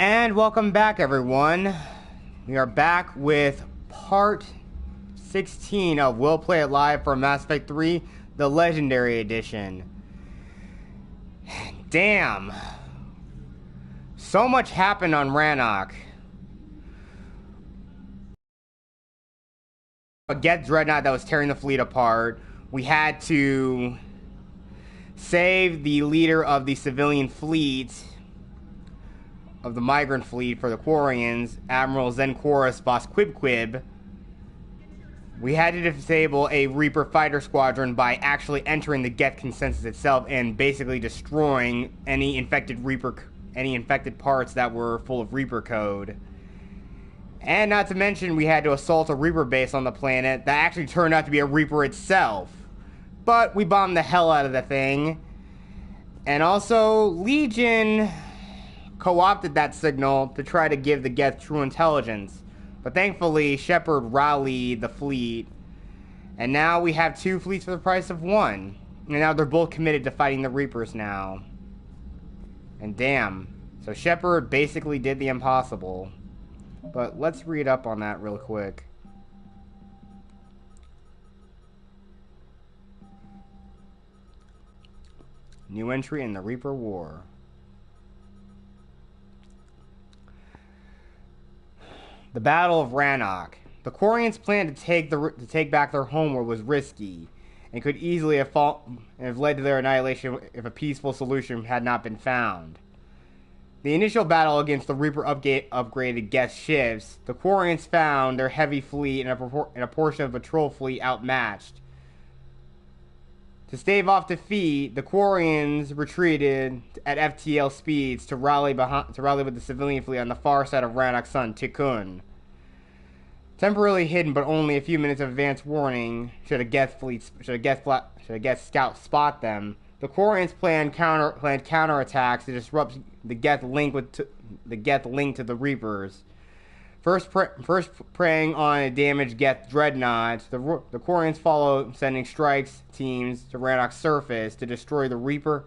And welcome back, everyone. We are back with part 16 of We'll Play It Live for Mass Effect 3, the Legendary Edition. Damn. So much happened on Rannoch. A Geth dreadnought that was tearing the fleet apart. We had to save the leader of the civilian fleet, of the Migrant fleet for the Quarians, Admiral Zenkoris Boss Quib. We had to disable a Reaper fighter squadron by actually entering the Geth consensus itself and basically destroying any infected parts that were full of Reaper code. And not to mention, we had to assault a Reaper base on the planet that actually turned out to be a Reaper itself. But we bombed the hell out of the thing. And also, Legion co-opted that signal to try to give the Geth true intelligence. But thankfully, Shepard rallied the fleet. And now we have two fleets for the price of one. And now they're both committed to fighting the Reapers now. And damn. So Shepard basically did the impossible. But let's read up on that real quick. New entry in the Reaper War. The Battle of Rannoch. The Quarians' plan to take back their homeworld was risky, and could easily have led to their annihilation if a peaceful solution had not been found. The initial battle against the Reaper upgraded Geth ships, the Quarians found their heavy fleet and a portion of the patrol fleet outmatched. To stave off defeat, the Quarians retreated at FTL speeds to rally with the civilian fleet on the far side of Rannoch's sun, Tikkun. Temporarily hidden, but only a few minutes of advance warning should a Geth scout spot them. The Quarians planned counterattacks to disrupt the Geth link to the Reapers. First preying on a damaged Geth dreadnought, the Quarians followed, sending strikes teams to Rannoch's surface to destroy the Reaper,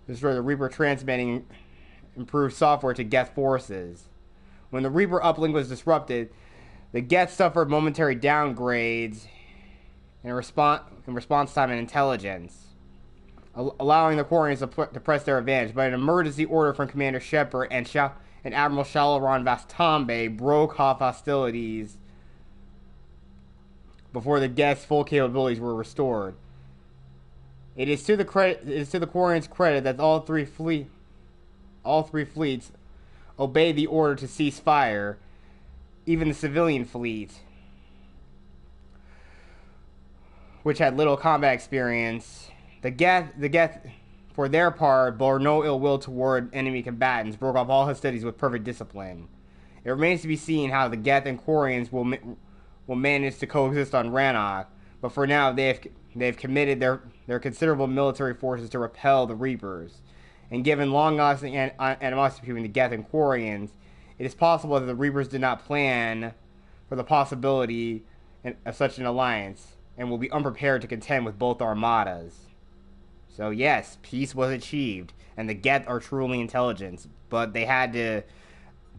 transmitting improved software to Geth forces. When the Reaper uplink was disrupted, the Geth suffered momentary downgrades in response time and intelligence, allowing the Quarians to press their advantage. But an emergency order from Commander Shepard and Admiral Shalaron Vastambe broke off hostilities before the Geth's full capabilities were restored. It is to the Quarians' credit that all three fleets obeyed the order to cease fire, even the civilian fleet, which had little combat experience. The Geth, for their part, bore no ill will toward enemy combatants, broke off all hostilities with perfect discipline. It remains to be seen how the Geth and Quarians will manage to coexist on Rannoch, but for now they have committed their considerable military forces to repel the Reapers. And given long-lasting animosity between the Geth and Quarians, it is possible that the Reapers did not plan for the possibility of such an alliance, and will be unprepared to contend with both armadas. So yes, peace was achieved, and the Geth are truly intelligent, but they had to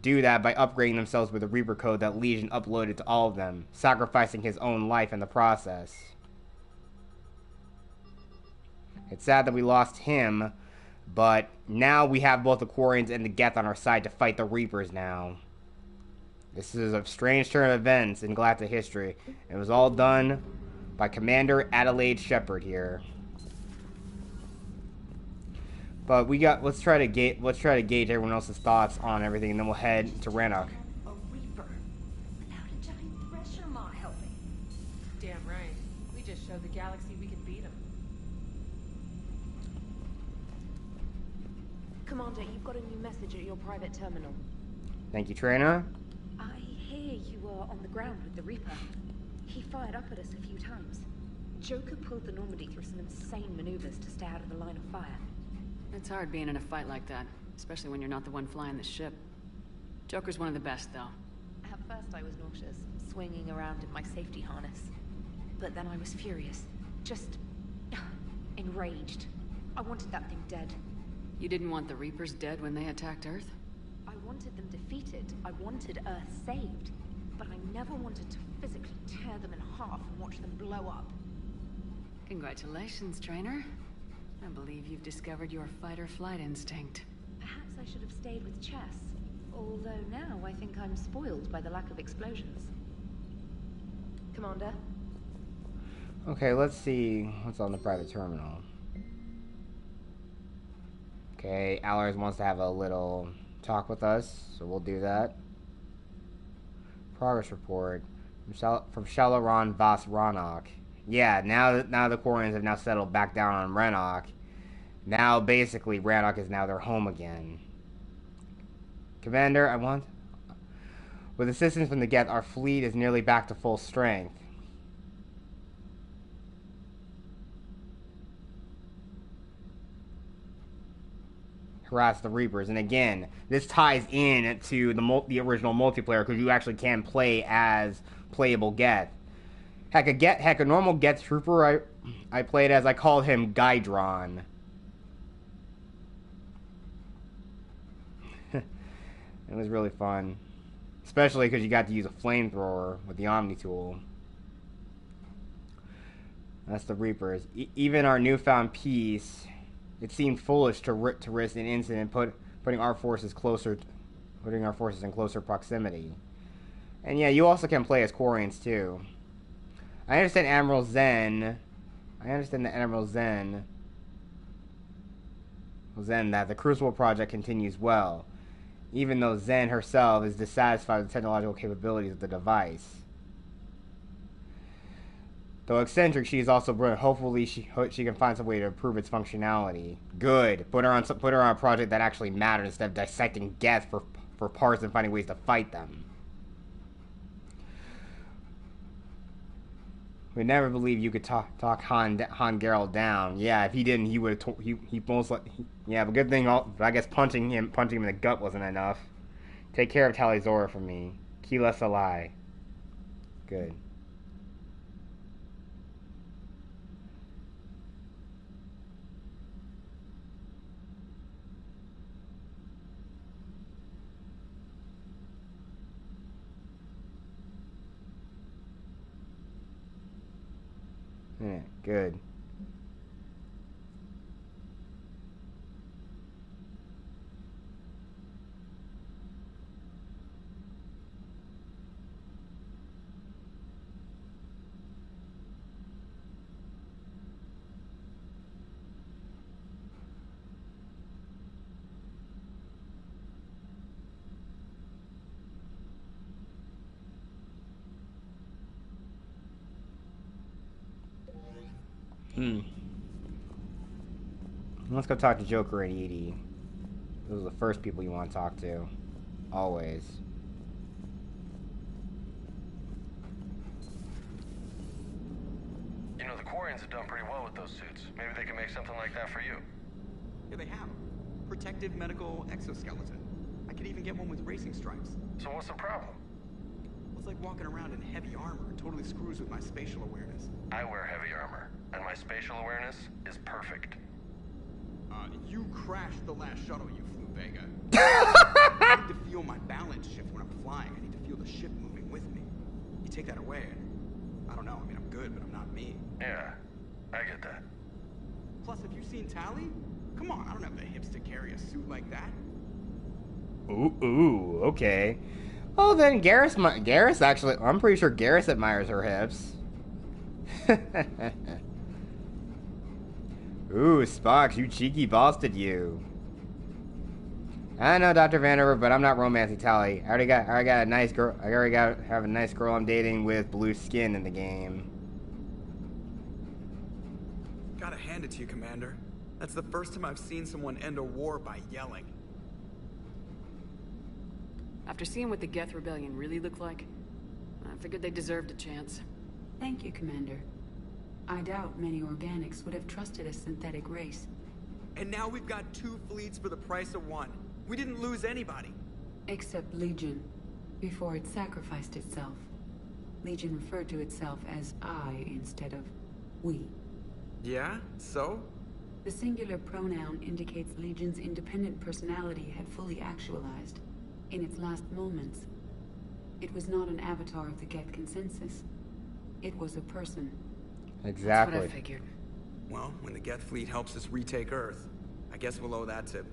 do that by upgrading themselves with the Reaper code that Legion uploaded to all of them, sacrificing his own life in the process. It's sad that we lost him, but now we have both the Quarians and the Geth on our side to fight the Reapers now. This is a strange turn of events in galactic history. It was all done by Commander Adelaide Shepard here. But let's try to gauge everyone else's thoughts on everything, and then we'll head to Rannoch. A Reaper without a giant pressure mine helping. Damn right. We just showed the galaxy we could beat them. Commander, you've got a new message at your private terminal. Thank you, Trainer. I hear you were on the ground with the Reaper. He fired up at us a few times. Joker pulled the Normandy through some insane maneuvers to stay out of the line of fire. It's hard being in a fight like that, especially when you're not the one flying the ship. Joker's one of the best, though. At first I was nauseous, swinging around in my safety harness. But then I was furious. Just enraged. I wanted that thing dead. You didn't want the Reapers dead when they attacked Earth? wanted them defeated. I wanted Earth saved. But I never wanted to physically tear them in half and watch them blow up. Congratulations, trainer. I believe you've discovered your fight-or-flight instinct. Perhaps I should have stayed with chess. Although now I think I'm spoiled by the lack of explosions. Commander? Okay, let's see what's on the private terminal. Okay, Allers wants to have a little talk with us, so we'll do that. Progress report from Shalaron Vas Rannoch. Yeah, now the Quarians have now settled back down on Rannoch. Now, basically, Rannoch is now their home again. Commander, with assistance from the Geth, our fleet is nearly back to full strength. Harass the Reapers, and again, this ties in to the original multiplayer because you actually can play as playable Geth. Heck, a normal Geth trooper I played as, I called him Guydron. It was really fun, especially because you got to use a flamethrower with the Omni tool. That's the Reapers. Even our newfound peace. It seemed foolish to risk an incident putting our forces in closer proximity. And yeah, you also can play as Quarians too. I understand Admiral Zen. That the Crucible project continues well, even though Zen herself is dissatisfied with the technological capabilities of the device. Though eccentric, she is also brilliant. Hopefully, she can find some way to improve its functionality. Good. Put her on a project that actually matters instead of dissecting Geth for parts and finding ways to fight them. We'd never believe you could talk Han Geralt down. Yeah, if he didn't, he would have. He most like. Yeah, but good thing. I guess punching him in the gut wasn't enough. Take care of Tali'Zorah for me. Kila Salai. Good. Yeah, good. Let's go talk to Joker and Edie. Those are the first people you want to talk to. Always. You know, the Quarians have done pretty well with those suits. Maybe they can make something like that for you. Yeah, they have. Protective medical exoskeleton. I could even get one with racing stripes. So what's the problem? Well, it's like walking around in heavy armor. It totally screws with my spatial awareness. I wear heavy armor, and my spatial awareness is perfect. You crashed the last shuttle you flew, Vega. I need to feel my balance shift when I'm flying. I need to feel the ship moving with me. You take that away, and I don't know. I mean, I'm good, but I'm not me. Yeah, I get that. Plus, have you seen Tali? Come on, I don't have the hips to carry a suit like that. Ooh, okay. Oh, then Garrus actually, I'm pretty sure Garrus admires her hips. Ooh, Spock, you cheeky bastard, you. I know, Dr. Vanderver, but I'm not romancing Tali. I already got a nice girl. Have a nice girl I'm dating with blue skin in the game. Gotta hand it to you, Commander. That's the first time I've seen someone end a war by yelling. After seeing what the Geth Rebellion really looked like, I figured they deserved a chance. Thank you, Commander. I doubt many organics would have trusted a synthetic race. And now we've got 2 fleets for the price of 1. We didn't lose anybody. Except Legion, before it sacrificed itself. Legion referred to itself as I instead of we. Yeah? So? The singular pronoun indicates Legion's independent personality had fully actualized. in its last moments. It was not an avatar of the Geth consensus. It was a person. Exactly. That's what I figured. Well, when the Geth fleet helps us retake Earth, I guess we'll owe that to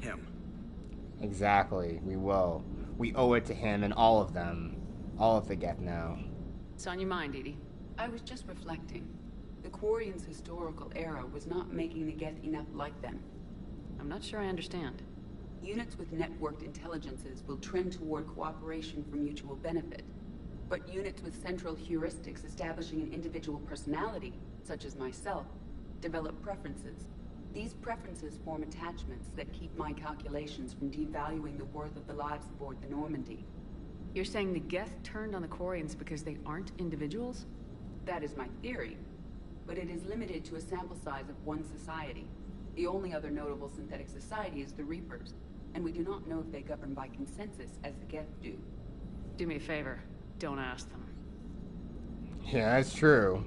him. Exactly. We will. We owe it to him and all of them. All of the Geth now. It's on your mind, Edie. I was just reflecting. The Quarians' historical era was not making the Geth enough like them. I'm not sure I understand. Units with networked intelligences will trend toward cooperation for mutual benefit. But units with central heuristics establishing an individual personality, such as myself, develop preferences. These preferences form attachments that keep my calculations from devaluing the worth of the lives aboard the Normandy. You're saying the Geth turned on the Quarians because they aren't individuals? That is my theory, but it is limited to a sample size of one society. The only other notable synthetic society is the Reapers, and we do not know if they govern by consensus as the Geth do. Do me a favor. Don't ask them. Yeah, that's true.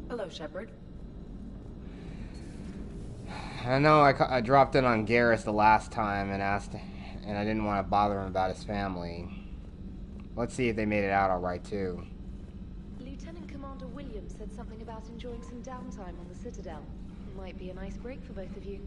Hello, Shepard. I know I dropped in on Garrus the last time and asked, and I didn't want to bother him about his family. Let's see if they made it out all right, too. Lieutenant Commander Williams said something about enjoying some downtime on the Citadel. Might be a nice break for both of you.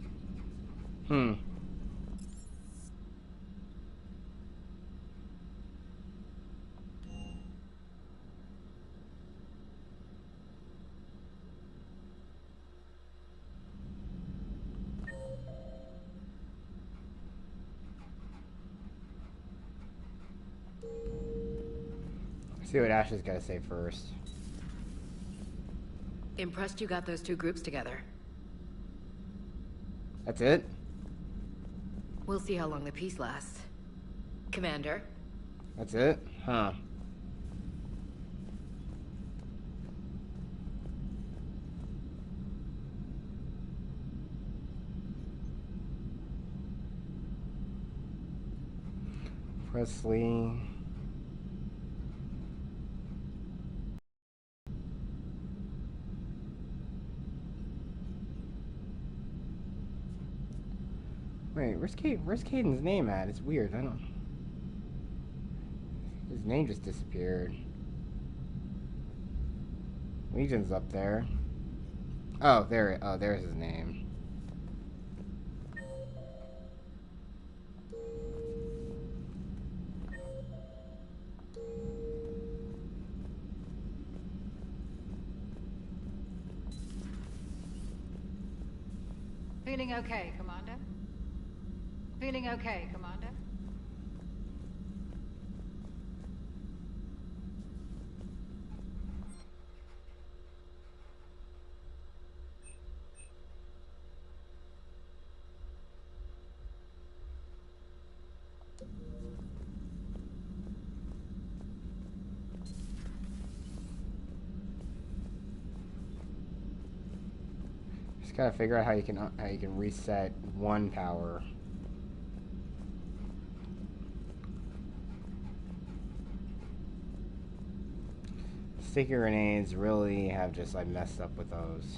See what Ashley's got to say first. Impressed you got those two groups together. That's it? We'll see how long the peace lasts. Commander? That's it? Huh. Presley. Wait, where's Caden's name at? It's weird. I don't. His name just disappeared. Legion's up there. Oh, there's his name. Feeling okay, Commander? Feeling okay, Commander? Just gotta figure out how you can reset one power. Sticky grenades really have just like messed up with those.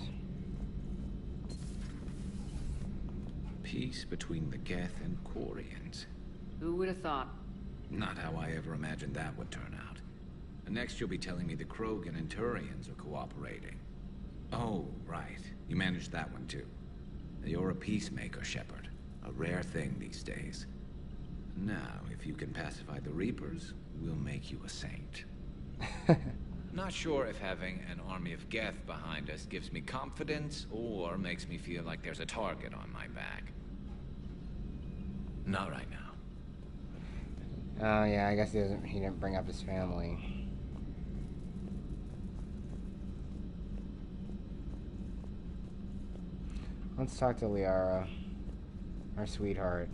Peace between the Geth and Quarians. Who would have thought? Not how I ever imagined that would turn out. And next you'll be telling me the Krogan and Turians are cooperating. Oh, right. You managed that one too. You're a peacemaker, Shepard. A rare thing these days. Now, if you can pacify the Reapers, we'll make you a saint. Not sure if having an army of Geth behind us gives me confidence or makes me feel like there's a target on my back. Not right now. Oh yeah, I guess he didn't bring up his family. Let's talk to Liara, our sweetheart.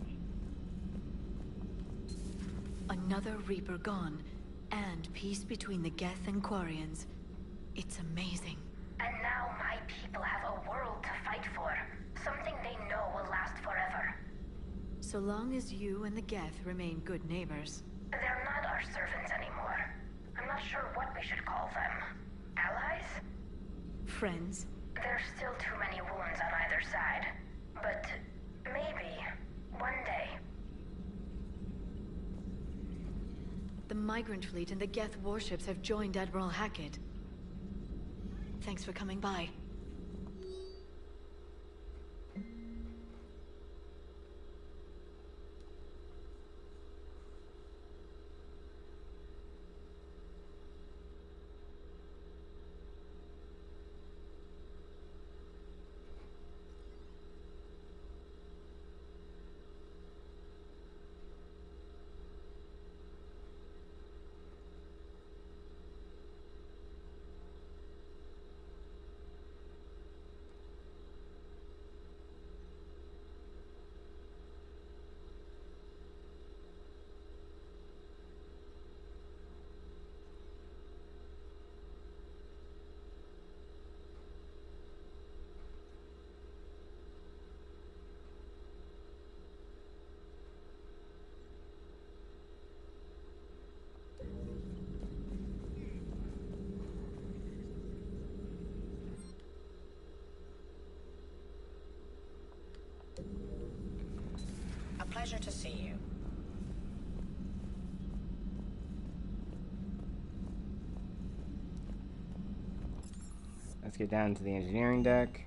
Another Reaper gone, and peace between the Geth and Quarians. It's amazing. And now my people have a world to fight for. Something they know will last forever. So long as you and the Geth remain good neighbors. They're not our servants anymore. I'm not sure what we should call them. Allies? Friends? There's still too many wounds on either side. But maybe, one day. Migrant Fleet and the Geth warships have joined Admiral Hackett. Thanks for coming by. Pleasure to see you. Let's get down to the engineering deck.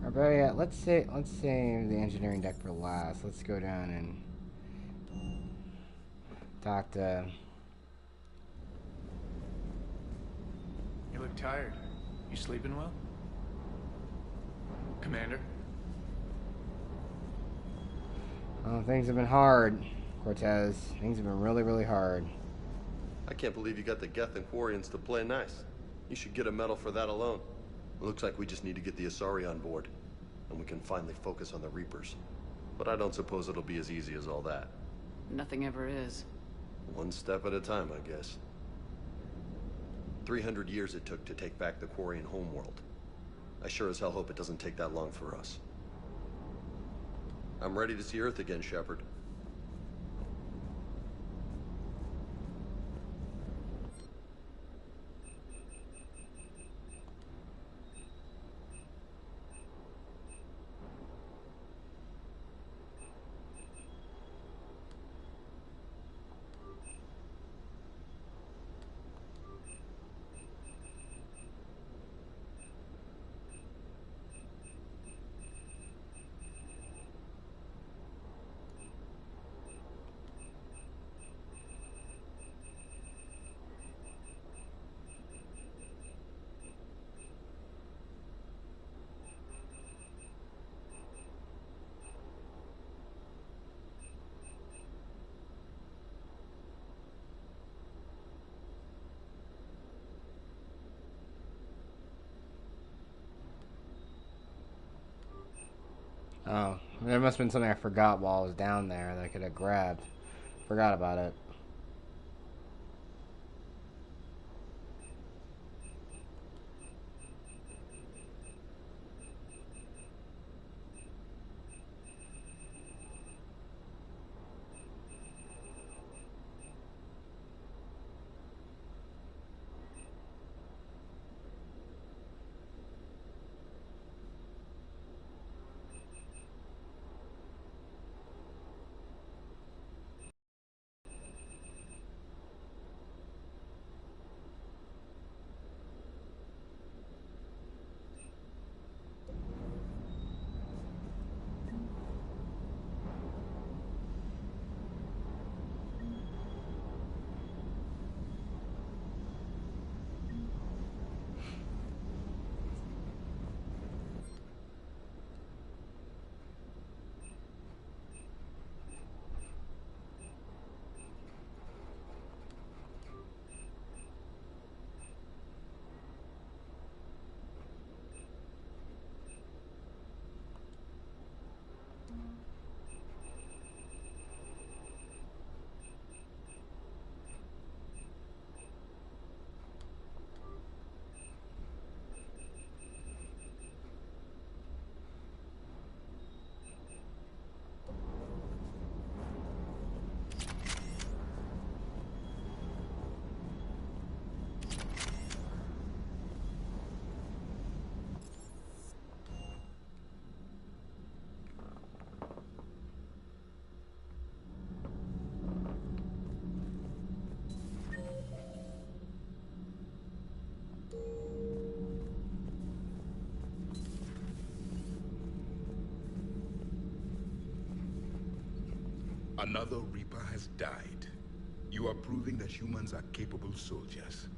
Or better yet, let's save the engineering deck for last. Let's go down and talk to. You look tired. You sleeping well? Commander? Oh, things have been hard, Cortez. Things have been really, really hard. I can't believe you got the Geth and Quarians to play nice. You should get a medal for that alone. It looks like we just need to get the Asari on board, and we can finally focus on the Reapers. But I don't suppose it'll be as easy as all that. Nothing ever is. One step at a time, I guess. 300 years it took to take back the Quarian homeworld. I sure as hell hope it doesn't take that long for us. I'm ready to see Earth again, Shepard. Oh, there must have been something I forgot while I was down there that I could have grabbed. Forgot about it. Another Reaper has died. You are proving that humans are capable soldiers.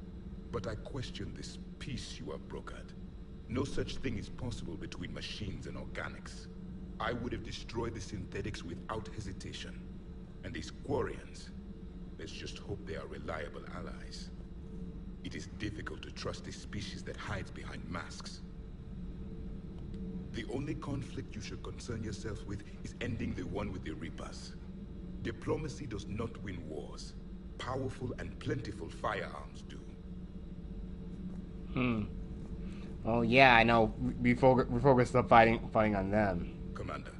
But I question this peace you have brokered. No such thing is possible between machines and organics. I would have destroyed the synthetics without hesitation. And these Quarians, let's just hope they are reliable allies. It is difficult to trust a species that hides behind masks. The only conflict you should concern yourself with is ending the one with the Reapers. Diplomacy does not win wars. Powerful and plentiful firearms do. Well, yeah, I know. We're focused on fighting on them. Commander.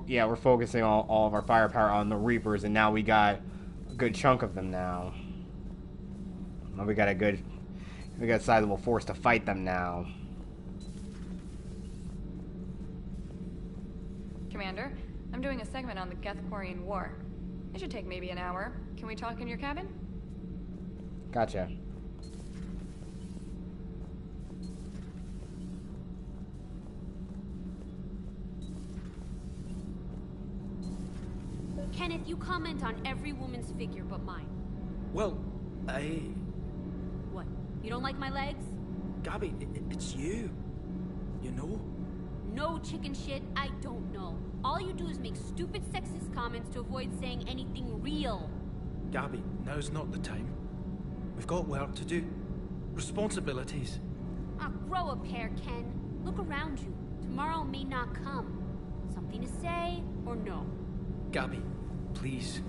Yeah, we're focusing all of our firepower on the Reapers, and now we got a good chunk of them now. Now we got a sizable force to fight them now. Commander, I'm doing a segment on the Geth-Quarian War. It should take maybe an hour. Can we talk in your cabin? Gotcha. Kenneth, you comment on every woman's figure but mine. Well, What? You don't like my legs? Gabby, it's you. You know? No chicken shit, I don't know. All you do is make stupid sexist comments to avoid saying anything real. Gabby, now's not the time. We've got work to do. Responsibilities. Ah, grow a pair, Ken. Look around you. Tomorrow may not come. Something to say, or no? Gabby, please.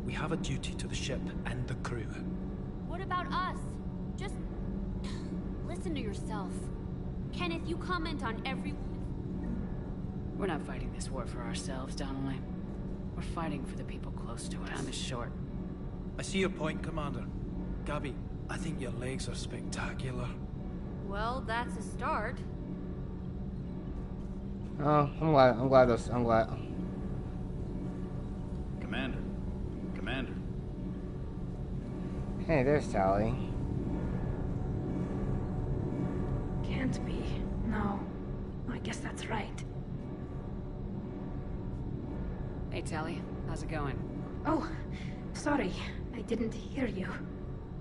We have a duty to the ship and the crew. What about us? Just listen to yourself. Kenneth, you comment on every woman. We're not fighting this war for ourselves, Donnelly. We're fighting for the people close to us. Time is short. I see your point, Commander. Gabby, I think your legs are spectacular. Well, that's a start. Oh, I'm glad. Commander. Hey, there's Tali. Can't be. No. I guess that's right. Hey, Tali. How's it going? Oh, sorry. I didn't hear you.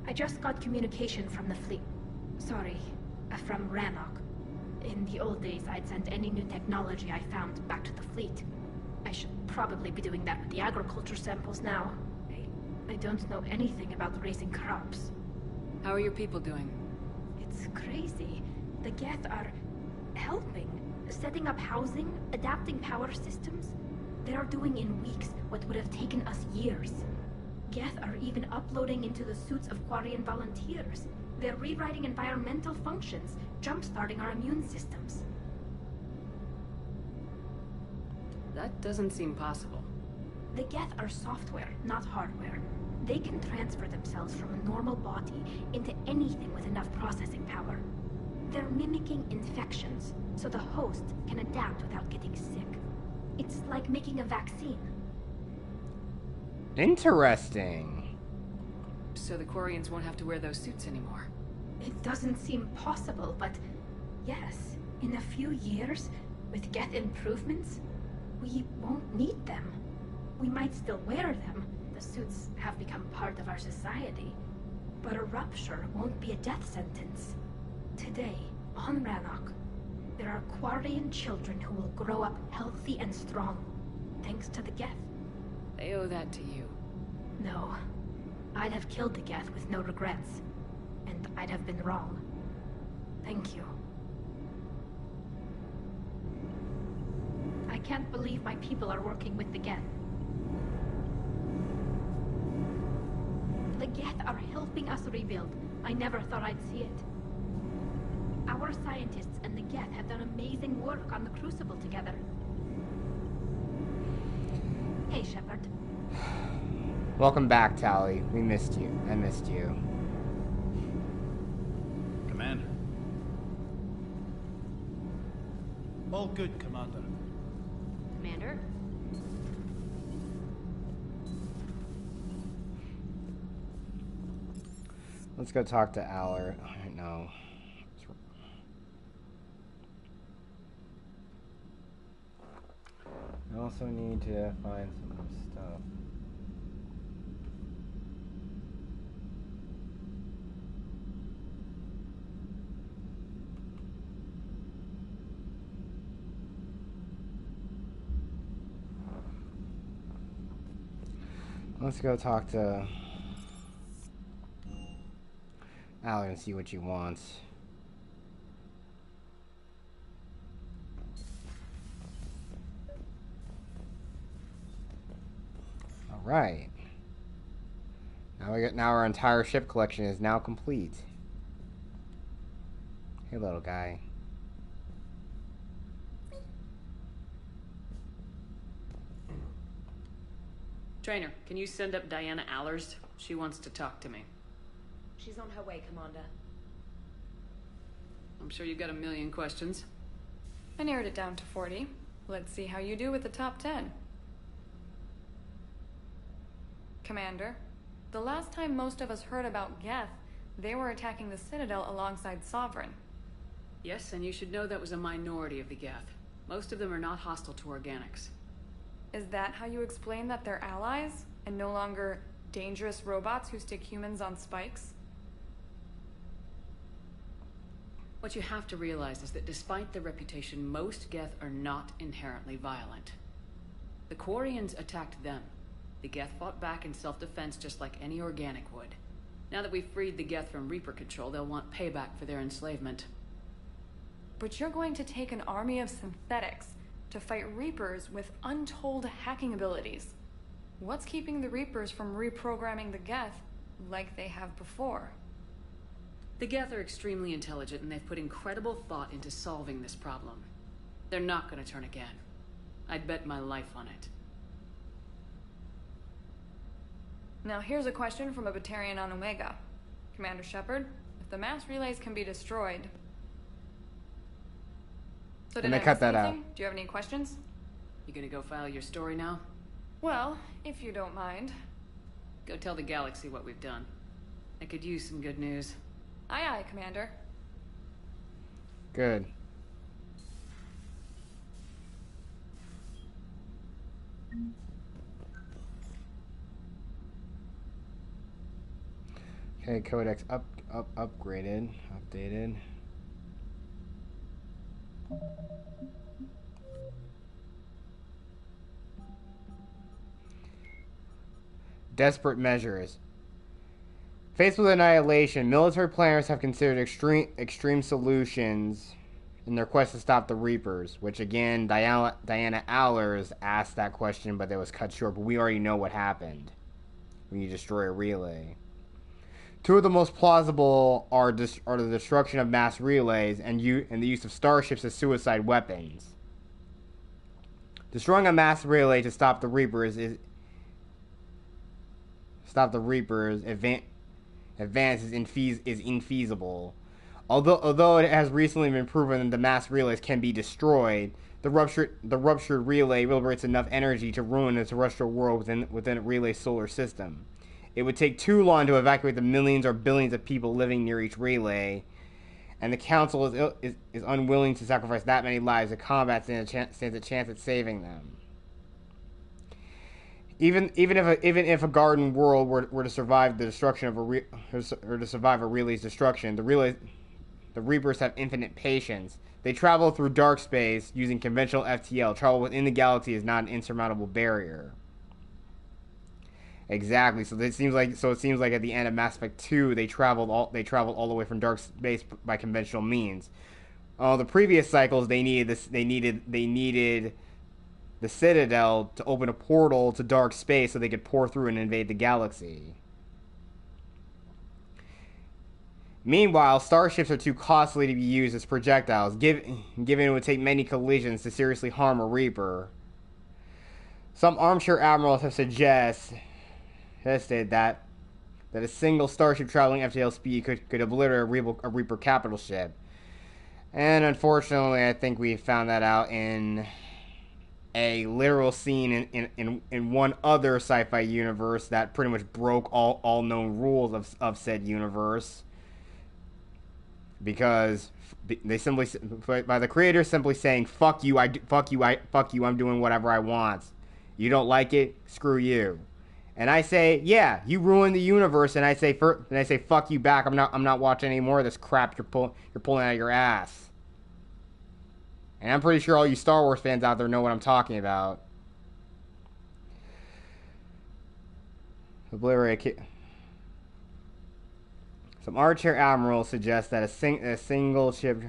I just got communication from the fleet. Sorry, from Rannoch. In the old days, I'd send any new technology I found back to the fleet. I should probably be doing that with the agriculture samples now. I don't know anything about raising crops. How are your people doing? It's crazy. The Geth are helping. Setting up housing, adapting power systems. They are doing in weeks what would have taken us years. Geth are even uploading into the suits of Quarian volunteers. They're rewriting environmental functions, jump-starting our immune systems. That doesn't seem possible. The Geth are software, not hardware. They can transfer themselves from a normal body into anything with enough processing power. They're mimicking infections, so the host can adapt without getting sick. It's like making a vaccine. Interesting. So the Quarians won't have to wear those suits anymore. It doesn't seem possible, but yes, in a few years, with Geth improvements, we won't need them. We might still wear them. The suits have become part of our society. But a rupture won't be a death sentence. Today, on Rannoch, there are Quarian children who will grow up healthy and strong, thanks to the Geth. They owe that to you. No. I'd have killed the Geth with no regrets. And I'd have been wrong. Thank you. I can't believe my people are working with the Geth. The Geth are helping us rebuild. I never thought I'd see it. Our scientists and the Geth have done amazing work on the Crucible together. Hey, Shepard. Welcome back, Tali. We missed you. I missed you. Commander. All good, Commander. Commander? Let's go talk to Aller. No. I also need to find some stuff. Let's go talk to Allie and see what she wants. All right. Now our entire ship collection is now complete. Hey, little guy. Trainer, can you send up Diana Allers? She wants to talk to me. She's on her way, Commander. I'm sure you've got a million questions. I narrowed it down to 40. Let's see how you do with the top 10. Commander, the last time most of us heard about Geth, they were attacking the Citadel alongside Sovereign. Yes, and you should know that was a minority of the Geth. Most of them are not hostile to organics. Is that how you explain that they're allies, and no longer dangerous robots who stick humans on spikes? What you have to realize is that despite their reputation, most Geth are not inherently violent. The Quarians attacked them. The Geth fought back in self-defense just like any organic would. Now that we've freed the Geth from Reaper control, they'll want payback for their enslavement. But you're going to take an army of synthetics to fight Reapers with untold hacking abilities. What's keeping the Reapers from reprogramming the Geth like they have before? The Geth are extremely intelligent, and they've put incredible thought into solving this problem. They're not going to turn again. I'd bet my life on it. Now here's a question from a Batarian on Omega. Commander Shepard, if the mass relays can be destroyed... So did I cut miss that anything? out. Do you have any questions? You gonna go file your story now? Well, if you don't mind. Go tell the galaxy what we've done. I could use some good news. Aye aye, Commander. Good. Okay, codex upgraded, updated. Desperate measures. Faced with annihilation, military planners have considered extreme solutions in their quest to stop the Reapers, which again, Diana Allers asked that question, but that was cut short, but we already know what happened when you destroy a relay. Two of the most plausible are the destruction of mass relays and the use of starships as suicide weapons. Destroying a mass relay to stop the Reapers advance is infeasible. Although it has recently been proven that the mass relays can be destroyed, the ruptured relay liberates enough energy to ruin a terrestrial world within a relay solar system. It would take too long to evacuate the millions or billions of people living near each relay, and the Council is unwilling to sacrifice that many lives. The combat stands a chance at saving them. Even if a garden world were to survive the destruction of or to survive a relay's destruction, the Reapers have infinite patience. They travel through dark space using conventional FTL. Travel within the galaxy is not an insurmountable barrier. Exactly. So it seems like at the end of Mass Effect 2, they traveled all the way from dark space by conventional means. The previous cycles they needed the Citadel to open a portal to dark space so they could pour through and invade the galaxy. Meanwhile, starships are too costly to be used as projectiles, given it would take many collisions to seriously harm a Reaper. Some armchair admirals have suggested that a single starship traveling FTL speed could obliterate a Reaper capital ship. And unfortunately, I think we found that out in a literal scene in one other sci-fi universe that pretty much broke all known rules of said universe. because they simply, by the creator simply saying fuck you, fuck you, I'm doing whatever I want. You don't like it, screw you. And I say, yeah, you ruined the universe, and I say fuck you back. I'm not watching any more of this crap you're pulling out of your ass. And I'm pretty sure all you Star Wars fans out there know what I'm talking about. Some armchair admirals suggest that a single ship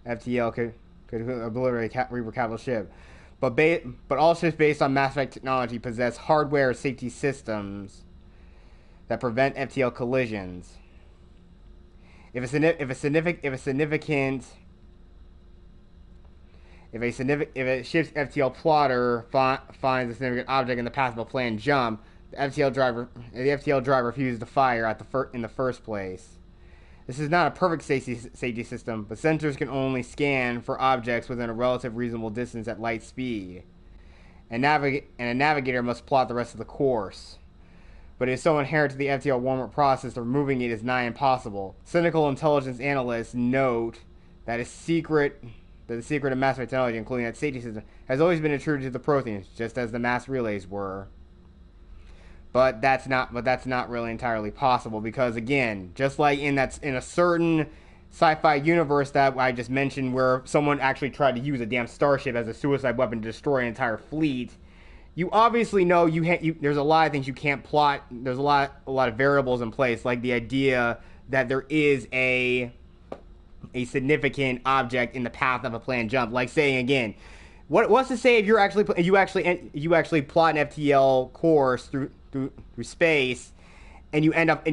FTL could obliterate a Reaper capital ship. But all ships based on Mass Effect technology possess hardware safety systems that prevent FTL collisions. If a ship's FTL plotter finds a significant object in the path of a planned jump, the FTL driver refuses to fire in the first place. This is not a perfect safety system, but sensors can only scan for objects within a relative reasonable distance at light speed. And a navigator must plot the rest of the course. But it is so inherent to the FTL warm-up process that removing it is nigh impossible. Cynical intelligence analysts note that the secret of mass technology, including that safety system, has always been attributed to the Protheans, just as the mass relays were. But that's not really entirely possible, because again, just like in a certain sci-fi universe that I just mentioned, where someone actually tried to use a damn starship as a suicide weapon to destroy an entire fleet, you obviously know there's a lot of things you can't plot. There's a lot of variables in place, like the idea that there is a significant object in the path of a planned jump. Like saying again, what's to say if you actually plot an FTL course through space, and you end up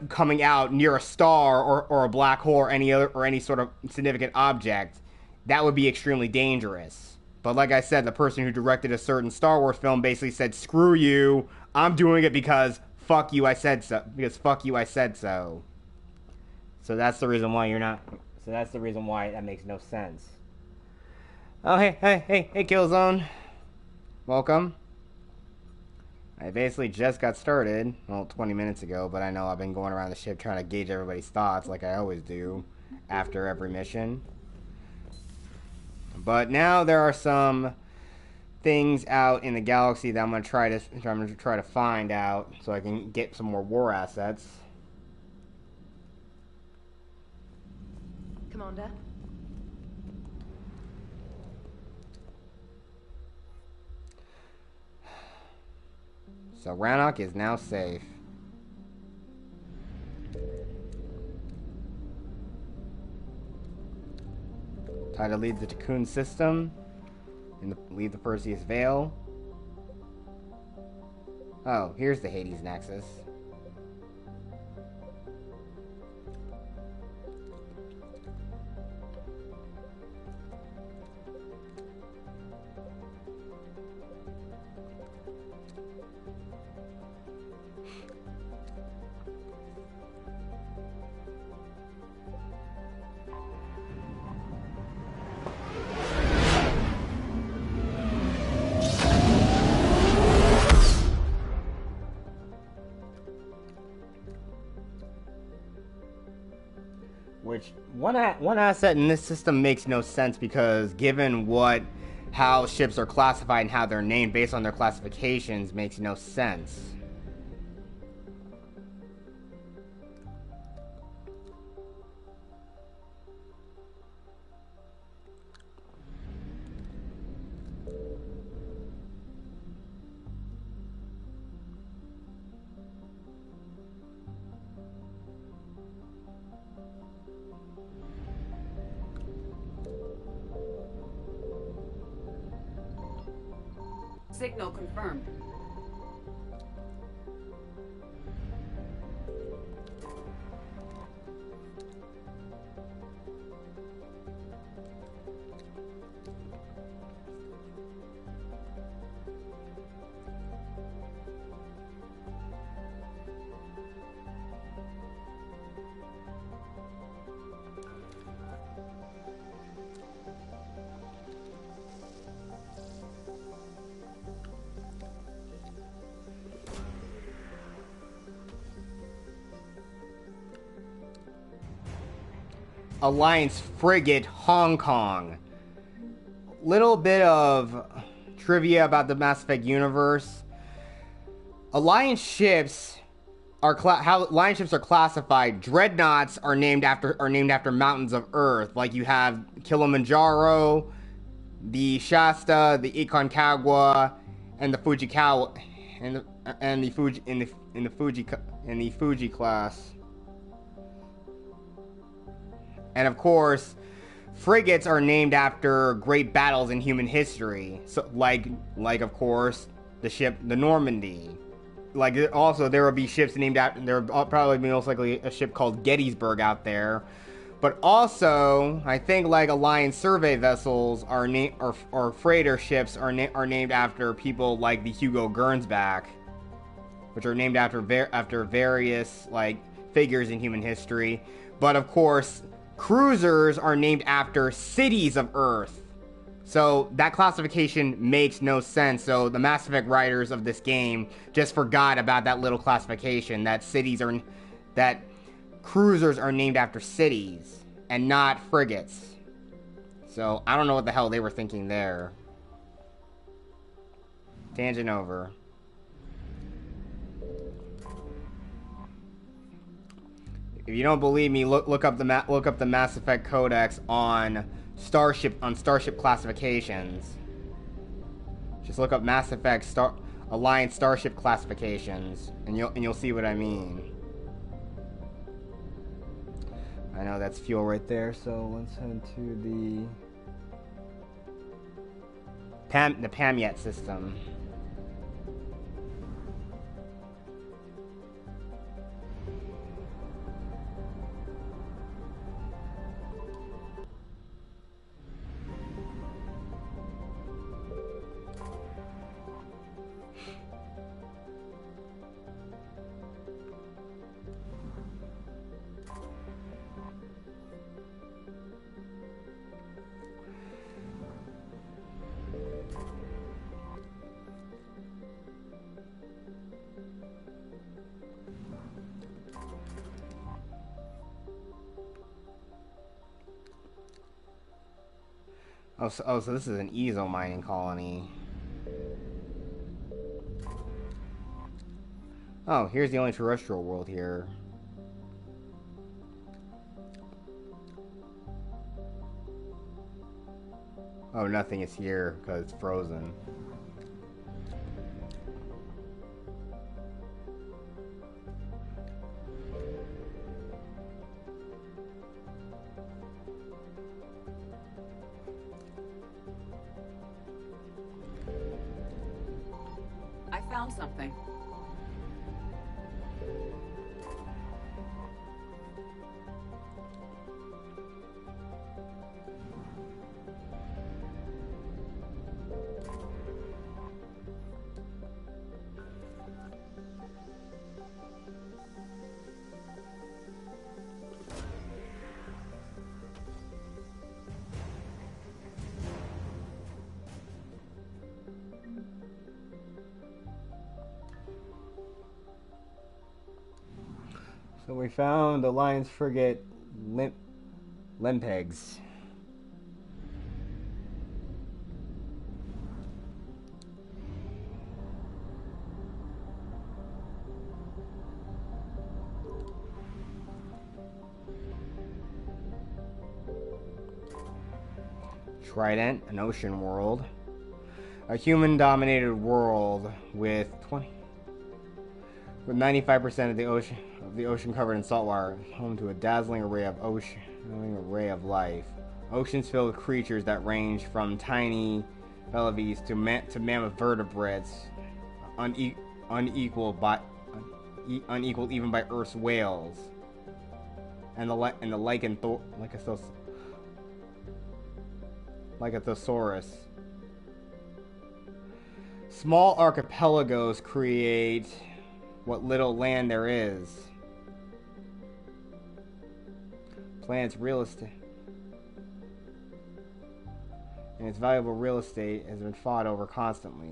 coming out near a star or a black hole or any sort of significant object. That would be extremely dangerous. But like I said, the person who directed a certain Star Wars film basically said, "Screw you! I'm doing it because fuck you, I said so. Because fuck you, I said so." So that's the reason why you're not. So that's the reason why that makes no sense. Oh hey, Killzone, welcome. I basically just got started, 20 minutes ago, but I know I've been going around the ship trying to gauge everybody's thoughts like I always do after every mission. But now there are some things out in the galaxy that I'm going to try to find out so I can get some more war assets. Commander? So Rannoch is now safe. Time to leave the Tikkun system and leave the Perseus Veil. Oh, here's the Hades Nexus. Which one asset in this system makes no sense, because given how ships are classified and how they're named based on their classifications makes no sense. Signal confirmed. Alliance frigate Hong Kong. Little bit of trivia about the Mass Effect universe. Alliance ships are how Alliance ships are classified. Dreadnoughts are named after mountains of Earth. Like you have Kilimanjaro, the Shasta, the Aconcagua, and the Fujikawa, and the Fuji class. And of course, frigates are named after great battles in human history. So, like of course, the ship the Normandy. Like also, there will be ships named after. There will probably be most likely a ship called Gettysburg out there. But also, I think like Alliance survey vessels are or freighter ships are named after people like the Hugo Gernsback, which are named after various like figures in human history. But of course, cruisers are named after cities of Earth. So that classification makes no sense. So the Mass Effect writers of this game just forgot about that little classification that cruisers are named after cities and not frigates. So I don't know what the hell they were thinking there. Tangent over. If you don't believe me, look up the Mass Effect Codex on Starship classifications. Just look up Mass Effect Alliance Starship classifications, and you'll see what I mean. I know that's fuel right there, so let's head to the Pamyet system. So this is an Ezo mining colony. Oh, here's the only terrestrial world here. Oh, nothing is here because it's frozen. Found something. So we found Alliance frigate Lempegs. Trident, an ocean world. A human-dominated world with 95% of the ocean covered in saltwater, home to a dazzling array of life. Oceans filled with creatures that range from tiny believers to mammoth vertebrates, unequaled even by Earth's whales, and the Lycanthrosaurus. Small archipelagos create what little land there is. Planet's real estate and its valuable real estate has been fought over constantly.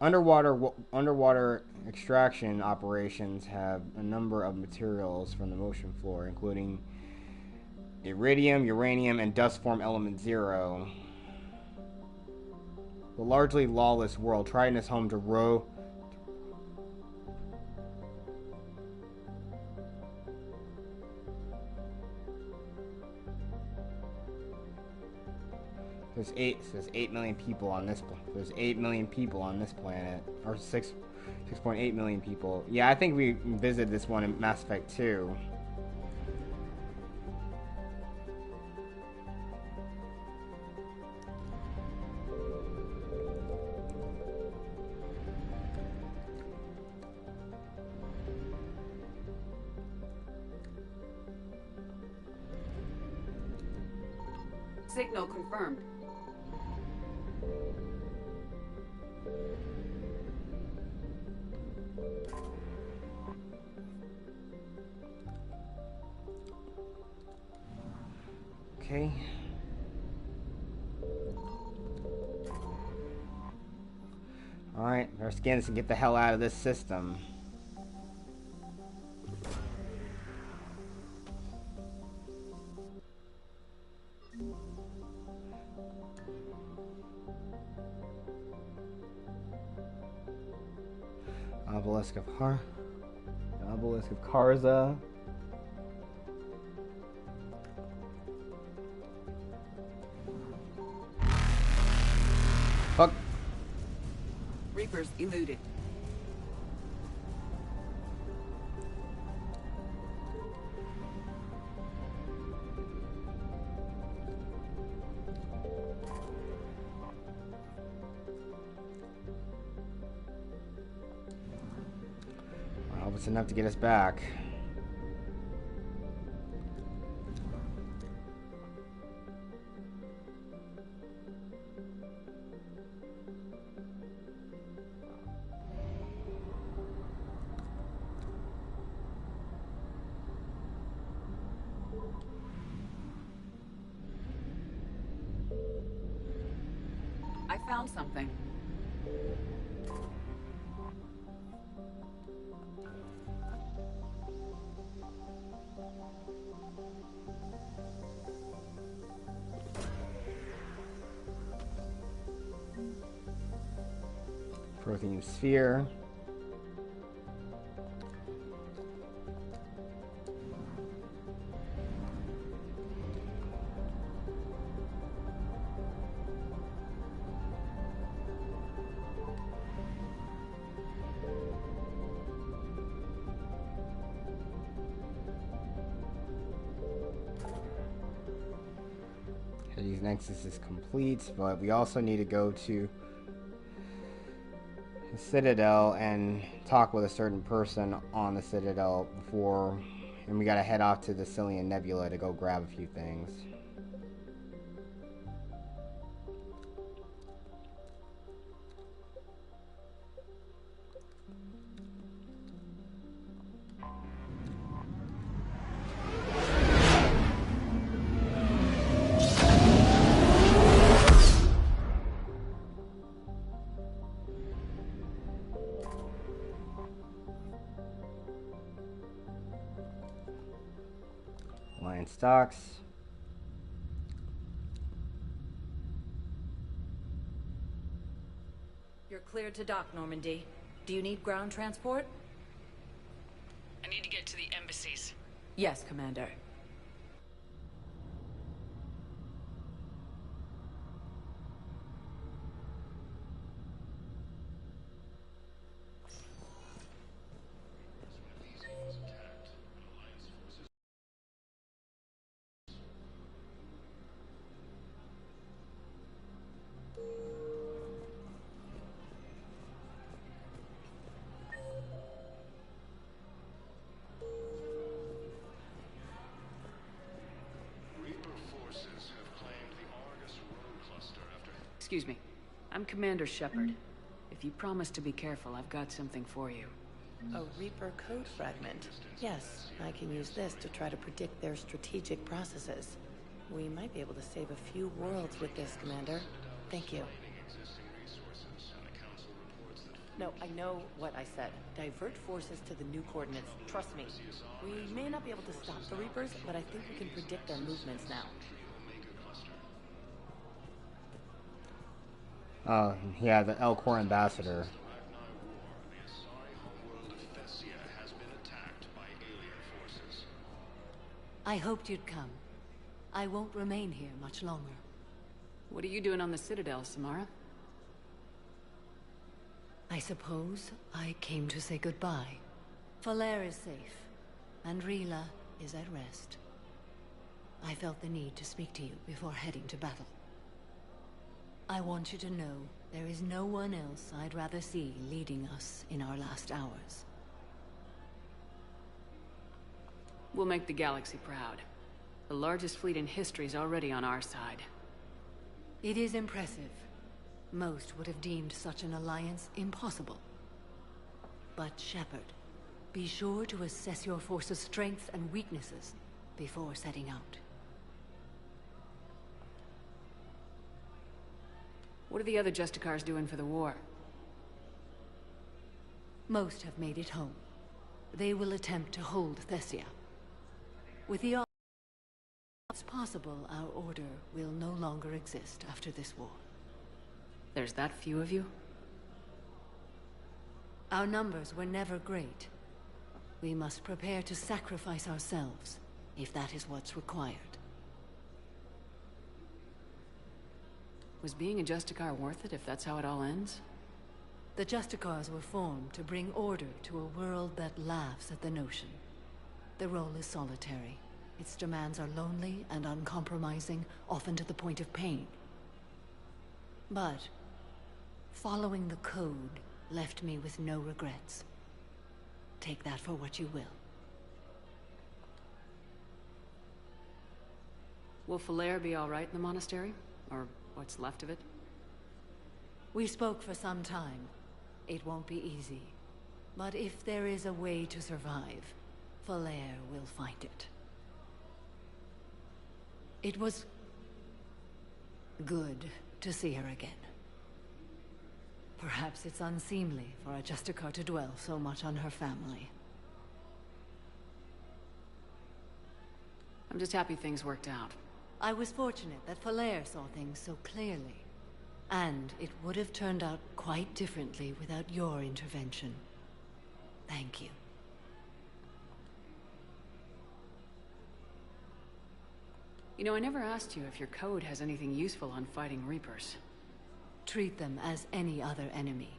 Underwater extraction operations have a number of materials from the ocean floor, including iridium, uranium, and dust form element 0. The largely lawless world. Triton is home to There's 8 million people on this. There's 8 million people on this planet, or 6.8 million people. Yeah, I think we visited this one in Mass Effect 2. Signal confirmed. Okay. Alright, our scan is to get the hell out of this system. Obelisk of Karza. Fuck. Reapers eluded. I hope it's enough to get us back. I found something. Prothean sphere. Hades Nexus is complete, but we also need to go to the Citadel and talk with a certain person on the Citadel before, and we gotta head off to the Cillian Nebula to go grab a few things. Stocks. You're cleared to dock, Normandy. Do you need ground transport? I need to get to the embassies. Yes, Commander. Excuse me. I'm Commander Shepard. If you promise to be careful, I've got something for you. A Reaper code fragment. Yes, I can use this to try to predict their strategic processes. We might be able to save a few worlds with this, Commander. Thank you. No, I know what I said. Divert forces to the new coordinates. Trust me. We may not be able to stop the Reapers, but I think we can predict their movements now. Yeah, the Elcor ambassador. I hoped you'd come. I won't remain here much longer. What are you doing on the Citadel, Samara? I suppose I came to say goodbye. Falair is safe, and Rila is at rest. I felt the need to speak to you before heading to battle. I want you to know there is no one else I'd rather see leading us in our last hours. We'll make the galaxy proud. The largest fleet in history is already on our side. It is impressive. Most would have deemed such an alliance impossible. But Shepard, be sure to assess your force's strengths and weaknesses before setting out. What are the other Justicars doing for the war? Most have made it home. They will attempt to hold Thessia. With the odds, it's possible our order will no longer exist after this war. There's that few of you? Our numbers were never great. We must prepare to sacrifice ourselves, if that is what's required. Was being a Justicar worth it if that's how it all ends? The Justicars were formed to bring order to a world that laughs at the notion. The role is solitary. Its demands are lonely and uncompromising, often to the point of pain. But following the code left me with no regrets. Take that for what you will. Will Falair be all right in the monastery? Or what's left of it? We spoke for some time. It won't be easy. But if there is a way to survive, Falair will find it. It was good to see her again. Perhaps it's unseemly for a Justicar to dwell so much on her family. I'm just happy things worked out. I was fortunate that Falair saw things so clearly. And it would have turned out quite differently without your intervention. Thank you. You know, I never asked you if your code has anything useful on fighting Reapers. Treat them as any other enemy.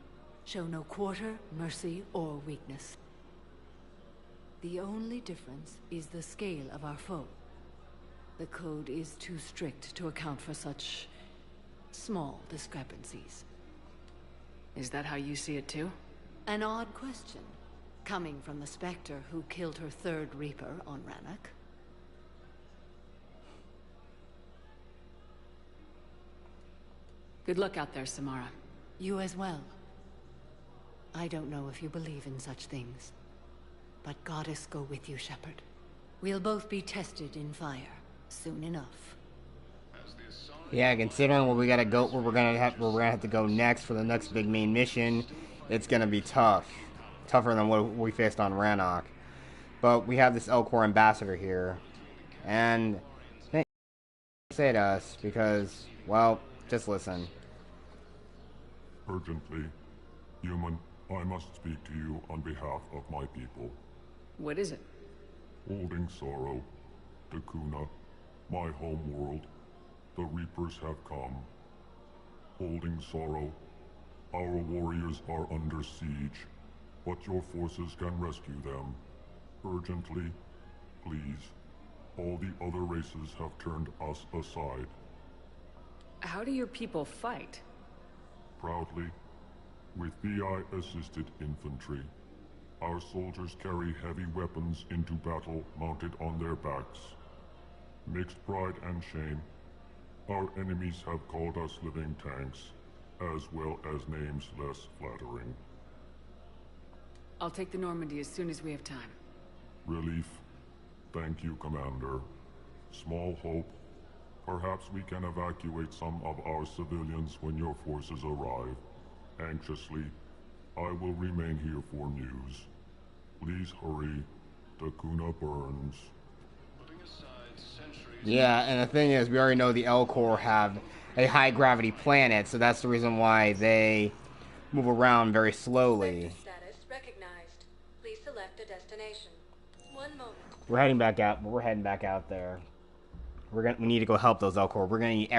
Show no quarter, mercy, or weakness. The only difference is the scale of our foe. The code is too strict to account for such small discrepancies. Is that how you see it too? An odd question, coming from the Spectre who killed her third Reaper on Rannoch. Good luck out there, Samara. You as well. I don't know if you believe in such things, but Goddess go with you, Shepard. We'll both be tested in fire soon enough. Yeah, considering where we gotta go, where we're gonna have to go next for the next big main mission, it's gonna be tough, tougher than what we faced on Rannoch. But we have this Elcor ambassador here, and they say to us because, well, just listen. Urgently, human, I must speak to you on behalf of my people. What is it? Holding sorrow, Takuna, my home world, the Reapers have come. Holding sorrow, our warriors are under siege, but your forces can rescue them. Urgently, please. All the other races have turned us aside. How do your people fight? Proudly, with VI-assisted infantry. Our soldiers carry heavy weapons into battle mounted on their backs. Mixed pride and shame, our enemies have called us living tanks, as well as names less flattering. I'll take the Normandy as soon as we have time. Relief. Thank you, Commander. Small hope. Perhaps we can evacuate some of our civilians when your forces arrive. Anxiously, I will remain here for news. Please hurry. Takuna burns. Yeah, and the thing is, we already know the Elcor have a high-gravity planet, so that's the reason why they move around very slowly. Status recognized. Please select a destination. 1 moment. We're heading back out. We're heading back out there. We need to go help those Elcor. We're gonna need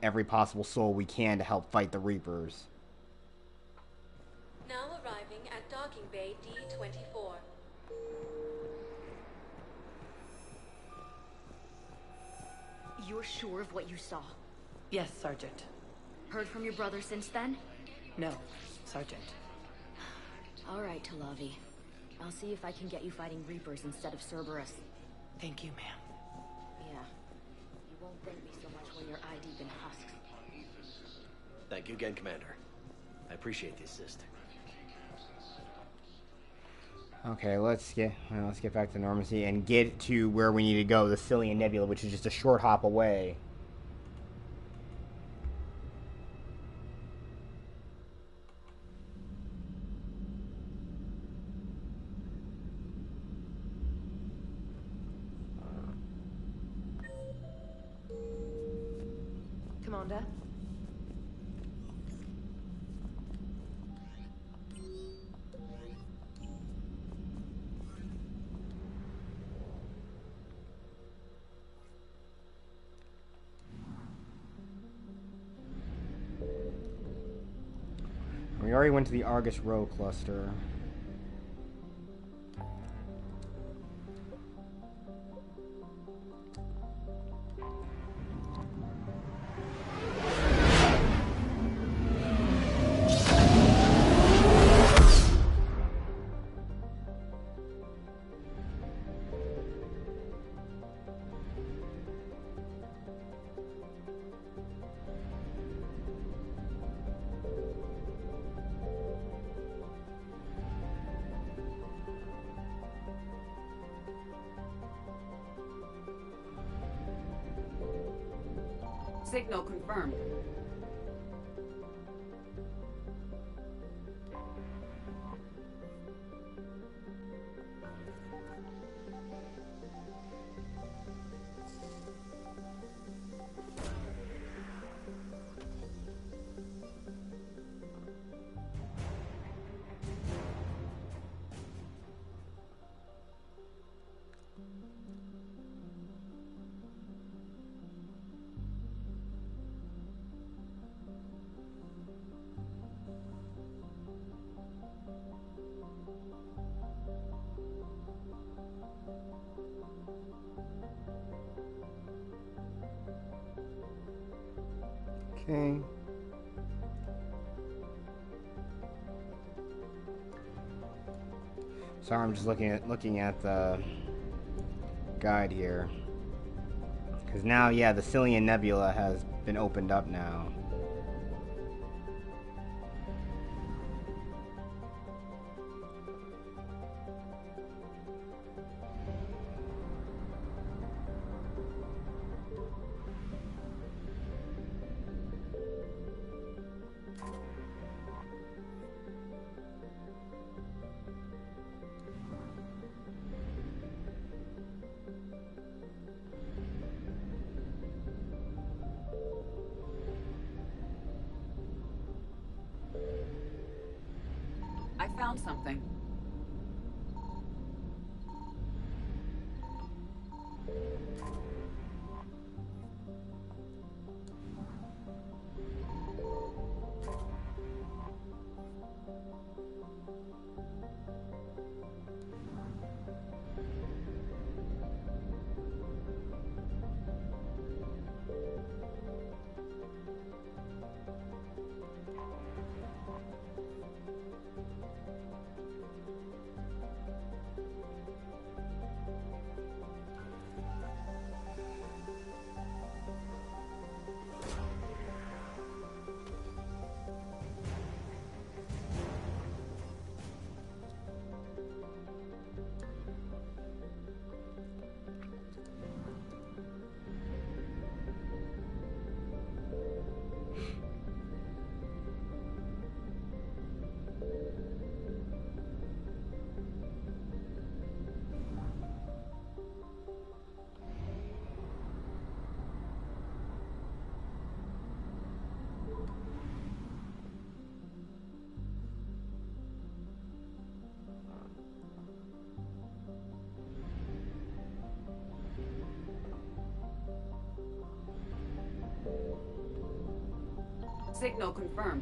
every possible soul we can to help fight the Reapers. Now arriving at docking bay D-24. You're sure of what you saw? Yes, Sergeant. Heard from your brother since then? No, Sergeant. All right, Talavi. I'll see if I can get you fighting Reapers instead of Cerberus. Thank you, ma'am. Yeah. You won't thank me so much when you're eye-deep in husks. Thank you again, Commander. I appreciate the assist. Okay, let's get back to normalcy and get to where we need to go, the Cillian Nebula, which is just a short hop away. Commander? We already went to the Argus Row cluster. Signal confirmed. Okay. Sorry, I'm just looking at the guide here. Because now, yeah, the Cillian Nebula has been opened up now. I found something. Signal confirmed.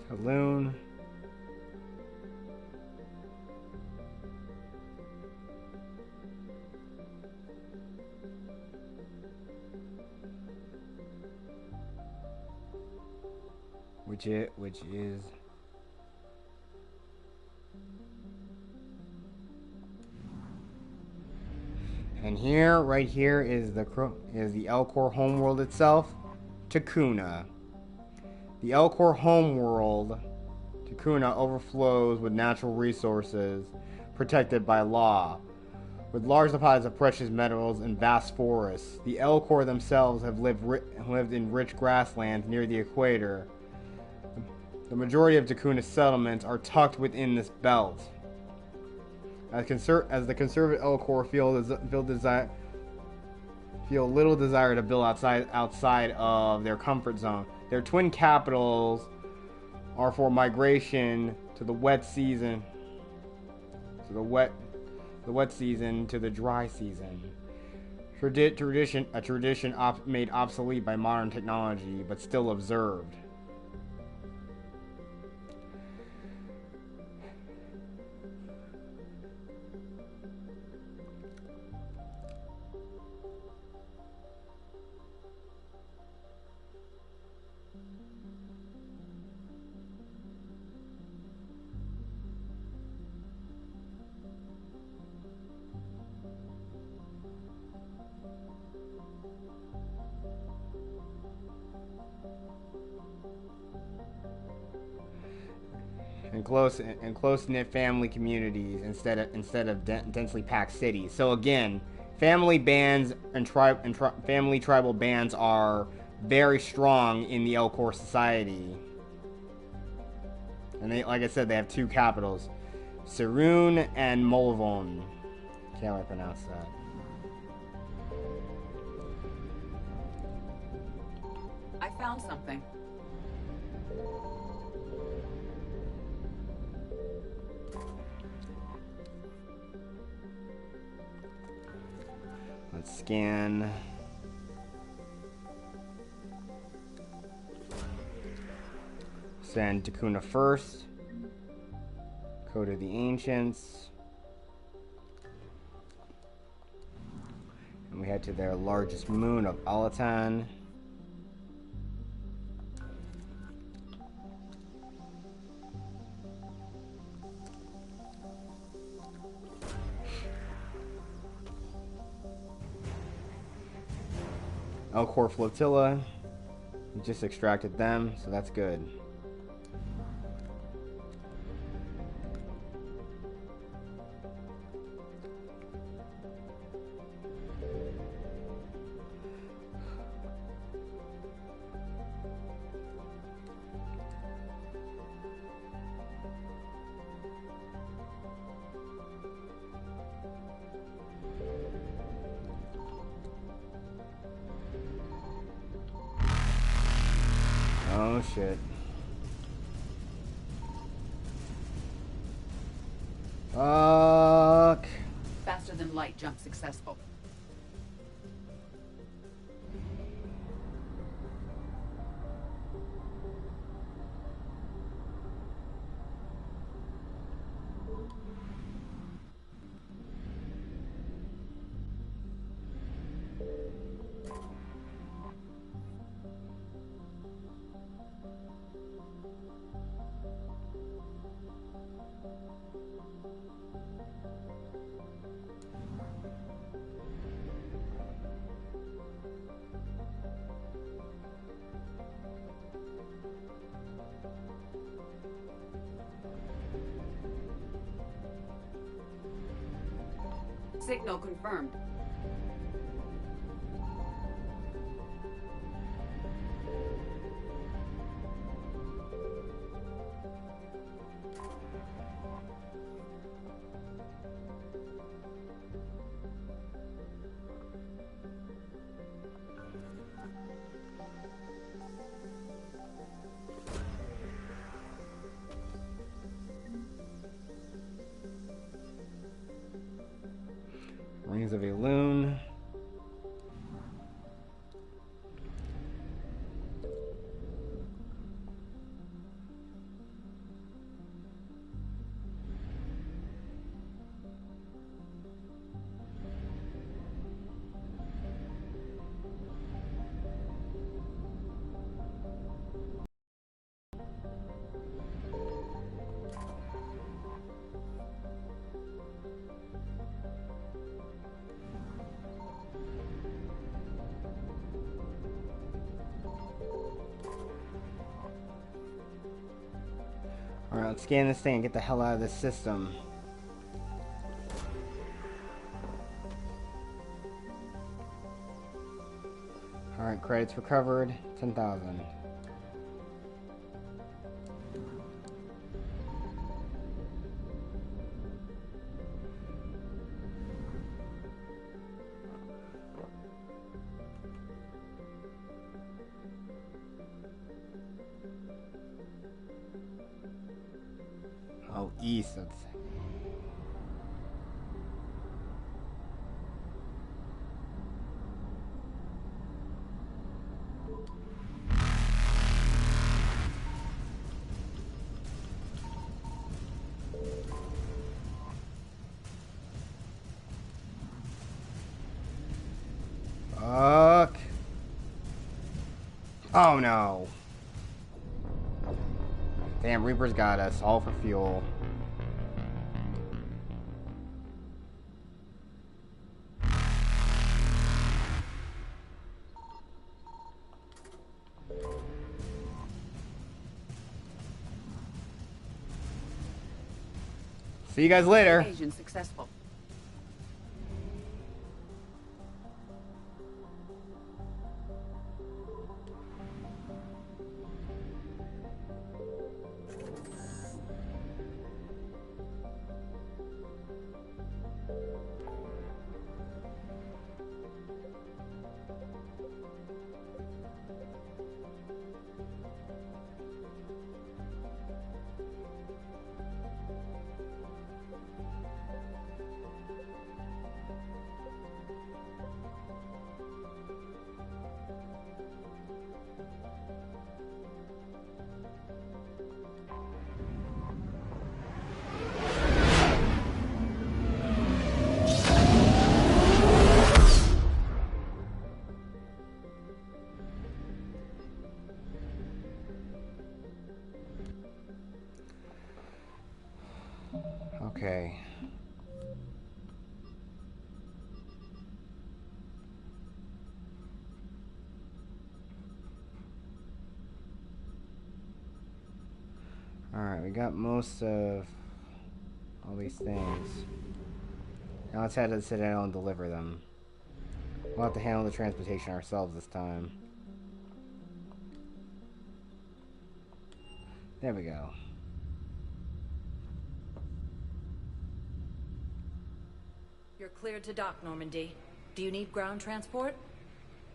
Saloon. Which is and here, right here, is the Elcor homeworld itself, Takuna. The Elcor homeworld, Takuna, overflows with natural resources protected by law, with large deposits of precious metals and vast forests. The Elcor themselves have lived in rich grasslands near the equator. The majority of Takuna's settlements are tucked within this belt. As the conservative Elcor feel little desire to build outside of their comfort zone. Their twin capitals are for migration to the wet season, to the wet season to the dry season. A tradition made obsolete by modern technology, but still observed. And close-knit family communities instead of densely packed cities. So again, family bands and family tribal bands are very strong in the Elcor society. And they, like I said, they have two capitals, Sarun and Molvon. Can't really pronounce that. I found something. Let's scan. Send Takuna first. Code of the Ancients. And we head to their largest moon of Alatan. Elcor Flotilla. We just extracted them, so that's good. shit. Fuck. Faster than light jump successful. Signal confirmed. Rings of Elune. Alright, let's scan this thing and get the hell out of this system. Alright, credits recovered, 10,000. Oh, east. That's... Fuck. Oh no. Damn, Reaper's got us, all for fuel. See you guys later. Evasion successful. Okay. Alright, we got most of all these things. Now let's head to the Citadel and deliver them. We'll have to handle the transportation ourselves this time. There we go. You're cleared to dock, Normandy. Do you need ground transport?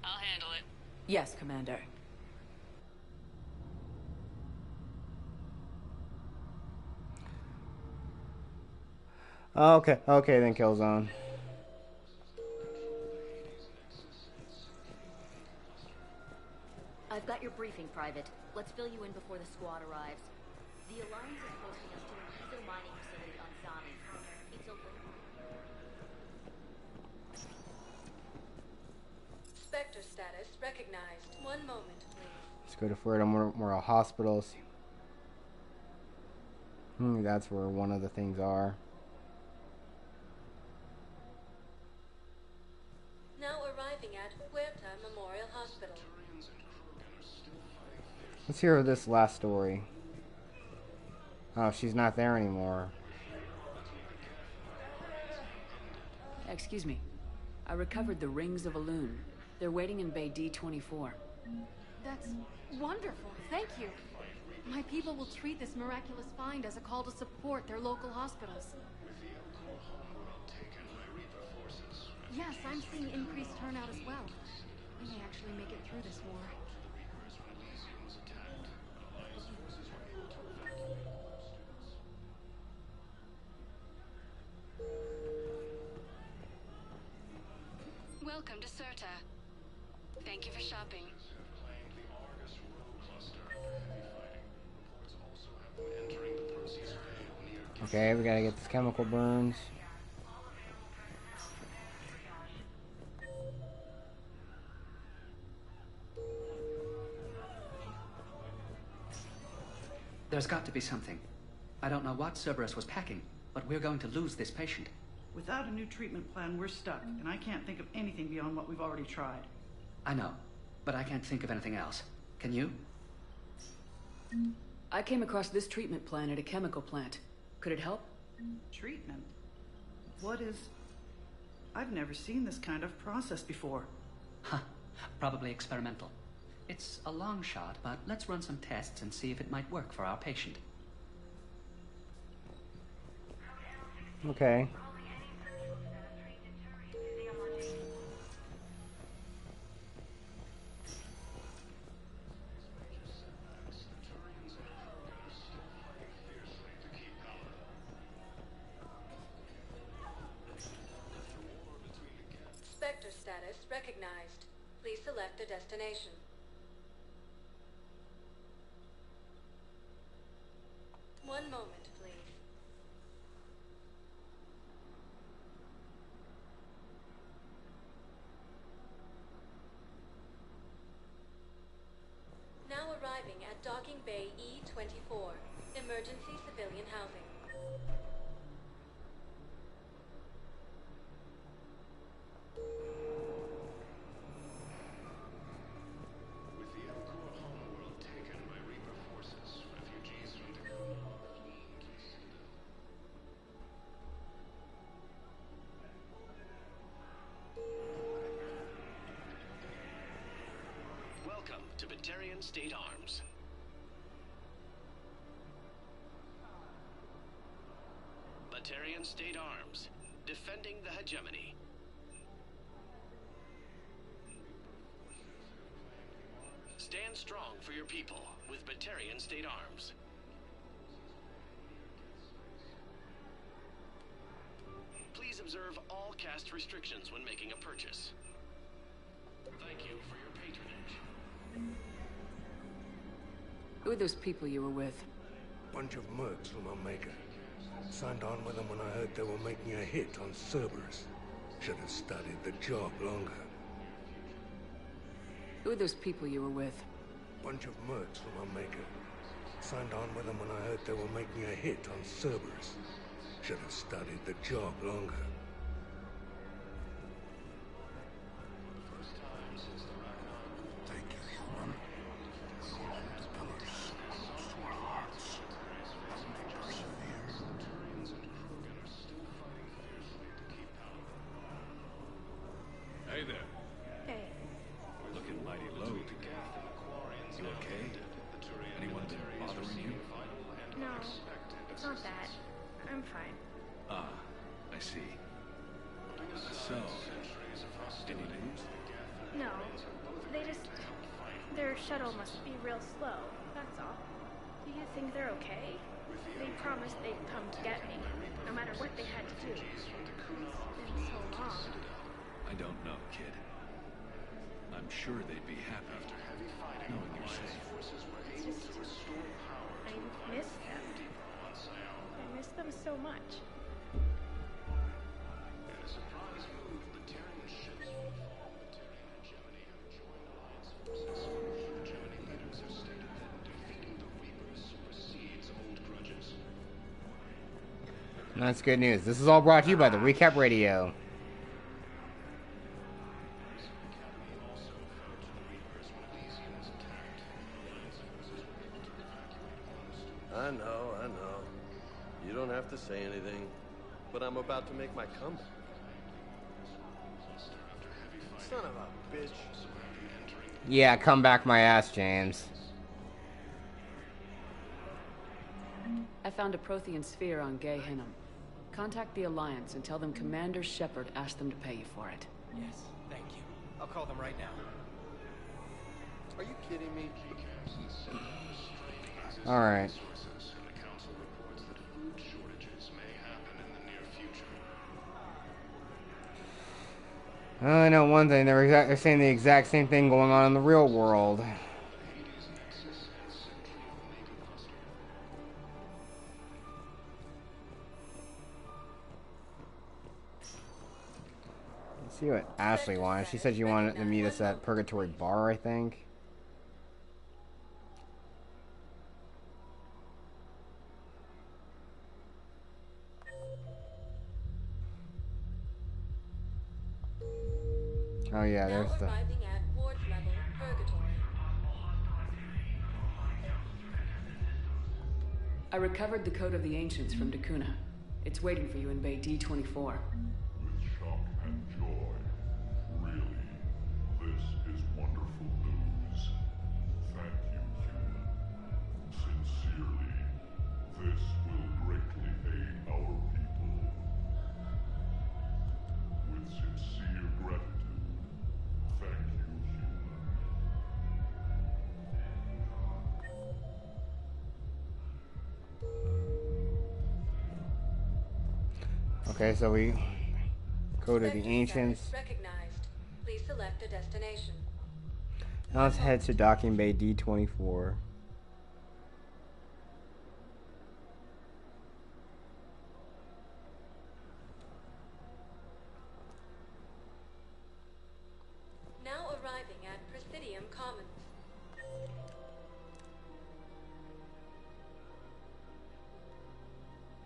I'll handle it. Yes, Commander. Okay, okay, then Killzone. I've got your briefing, Private. Let's fill you in before the squad arrives. The Alliance is hosting us to an diesel mining facility on Zani. It's a Spectre status recognized. One moment, please. Let's go to Florida Memorial Hospitals. That's where one of the things are. Now arriving at Huerta Memorial Hospital. Let's hear this last story. Oh, she's not there anymore. Excuse me. I recovered the rings of Elune. They're waiting in Bay D24. That's wonderful. Thank you. My people will treat this miraculous find as a call to support their local hospitals. Yes, I'm seeing increased turnout as well. We may actually make it through this war. Welcome to Serta. Thank you for shopping. Okay, we gotta get this chemical burns. There's got to be something. I don't know what Cerberus was packing, but we're going to lose this patient. Without a new treatment plan, we're stuck, and I can't think of anything beyond what we've already tried. I know, but I can't think of anything else. Can you? I came across this treatment plan at a chemical plant. Could it help? Treatment? What is... I've never seen this kind of process before. Huh. Probably experimental. It's a long shot, but let's run some tests and see if it might work for our patient. Okay. Spectre status recognized. Please select a destination. One moment, please. Now arriving at Docking Bay E24, emergency civilian housing. With the Elcor homeworld taken by Reaper forces, refugees from Dakuna are fleeing to the Citadel. Welcome to Batarian State Arms. Batarian State Arms, defending the hegemony. Stand strong for your people with Batarian State Arms. Please observe all caste restrictions when making a purchase. Thank you for your patronage. Who are those people you were with? Bunch of mercs from Omega. Signed on with them when I heard they were making a hit on Cerberus. Should have studied the job longer. Who are those people you were with? Bunch of mercs from Omega. Signed on with them when I heard they were making a hit on Cerberus. Should have studied the job longer. First time since the Rannoch. Thank you, human. We will hold the pillars close to our hearts as we persevere. Turians and Krogan are still fighting fiercely to keep power. Hey there. Hey. We're looking mighty low today. You okay? Anyone been bothering you? No, it's not that. I'm fine. Ah, I see. So, any news? No, they just... Their shuttle must be real slow, that's all. Do you think they're okay? They promised they'd come to get me, no matter what they had to do. It's been so long. I don't know, kid. I'm sure they'd be happy knowing you're safe. It's just... I miss them. I miss them so much. That's good news. This is all brought to you by the Recap Radio. I know. You don't have to say anything, but I'm about to make my comeback. Son of a bitch. Yeah, come back my ass, James. I found a Prothean sphere on Gay Hinnom. Contact the Alliance and tell them Commander Shepard asked them to pay you for it. Yes, thank you. I'll call them right now. Are you kidding me? Alright. I know one thing, they're saying the exact same thing going on in the real world. Let's see what Ashley wanted. She said she wanted to meet us at Purgatory Bar, I think. Oh yeah, there's the... Arriving at ward level Purgatory. I recovered the Code of the Ancients from Dakuna. It's waiting for you in Bay D-24. With shock and joy. Really, this is wonderful news. Thank you, human. Sincerely, this will greatly aid our people. With sincere gratitude, thank you, human. Okay, so we go to the Ancients. Recognized. Please select a destination. Now let's head to Docking Bay D-24. Now arriving at Presidium Commons.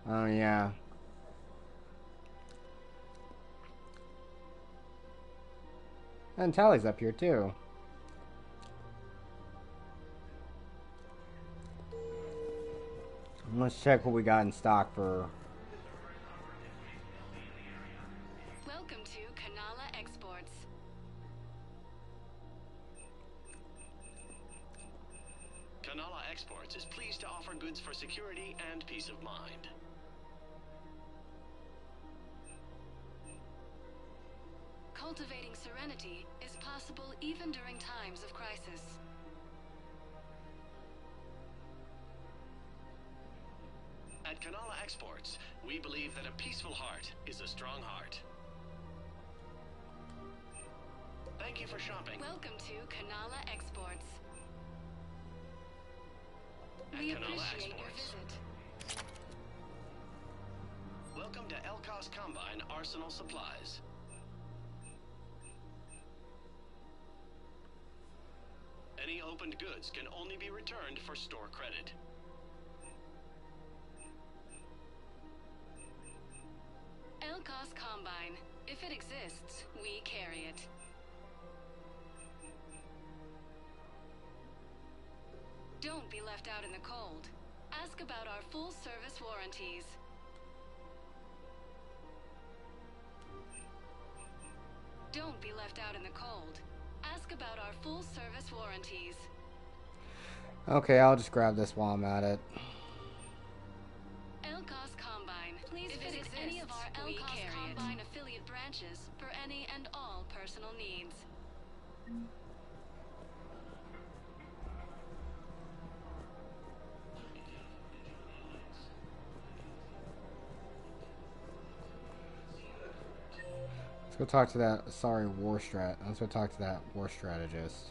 Oh yeah. And Tali's up here too. Let's check what we got in stock for... Welcome to Kanala Exports. Kanala Exports is pleased to offer goods for security and peace of mind. Cultivating serenity is possible even during times of crisis. At Kanala Exports, we believe that a peaceful heart is a strong heart. Thank you for shopping. Welcome to Kanala Exports. At We Kanala appreciate your Exports. visit. Welcome to Elcor's Combine Arsenal Supplies. Any opened goods can only be returned for store credit. Elcos Combine. If it exists, we carry it. Don't be left out in the cold. Ask about our full-service warranties. Don't be left out in the cold. Ask about our full-service warranties. Okay, I'll just grab this while I'm at it. Elcos Combine. Please visit any of our Elcos Combine affiliate branches for any and all personal needs. Let's go talk to that Asari Let's go talk to that war strategist.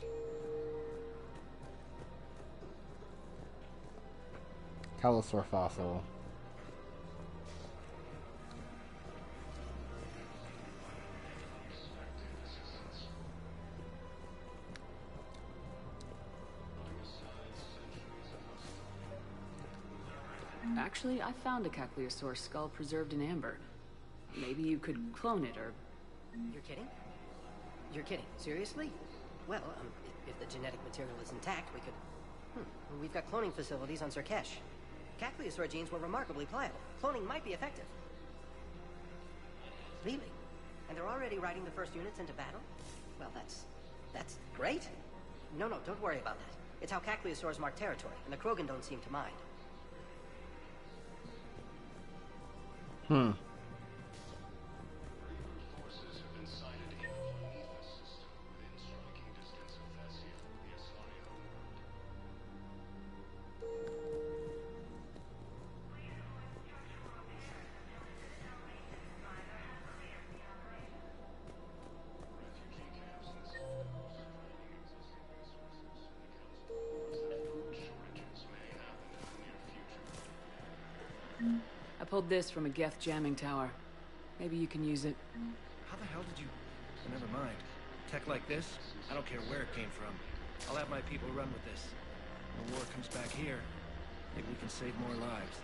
Tali'Zorah fossil. Actually, I found a Tali'Zorah skull preserved in amber. Maybe you could clone it, or... You're kidding? You're kidding. Seriously? Well, if the genetic material is intact, we could... We've got cloning facilities on Zerkesh. Tali'Zorah genes were remarkably pliable. Cloning might be effective. Really? And they're already riding the first units into battle? Well, that's great. No, don't worry about that. It's how Tali'Zorahs mark territory, and the Krogan don't seem to mind. Forces have been sighted in the Prometheus system within striking distance of Thessia, the Asari homeworld. Refugee camps in the city are draining existing resources. Food shortages may happen in the near future. I pulled this from a Geth jamming tower. Maybe you can use it. How the hell did you... Oh, never mind. Tech like this? I don't care where it came from. I'll have my people run with this. When the war comes back here, maybe we can save more lives.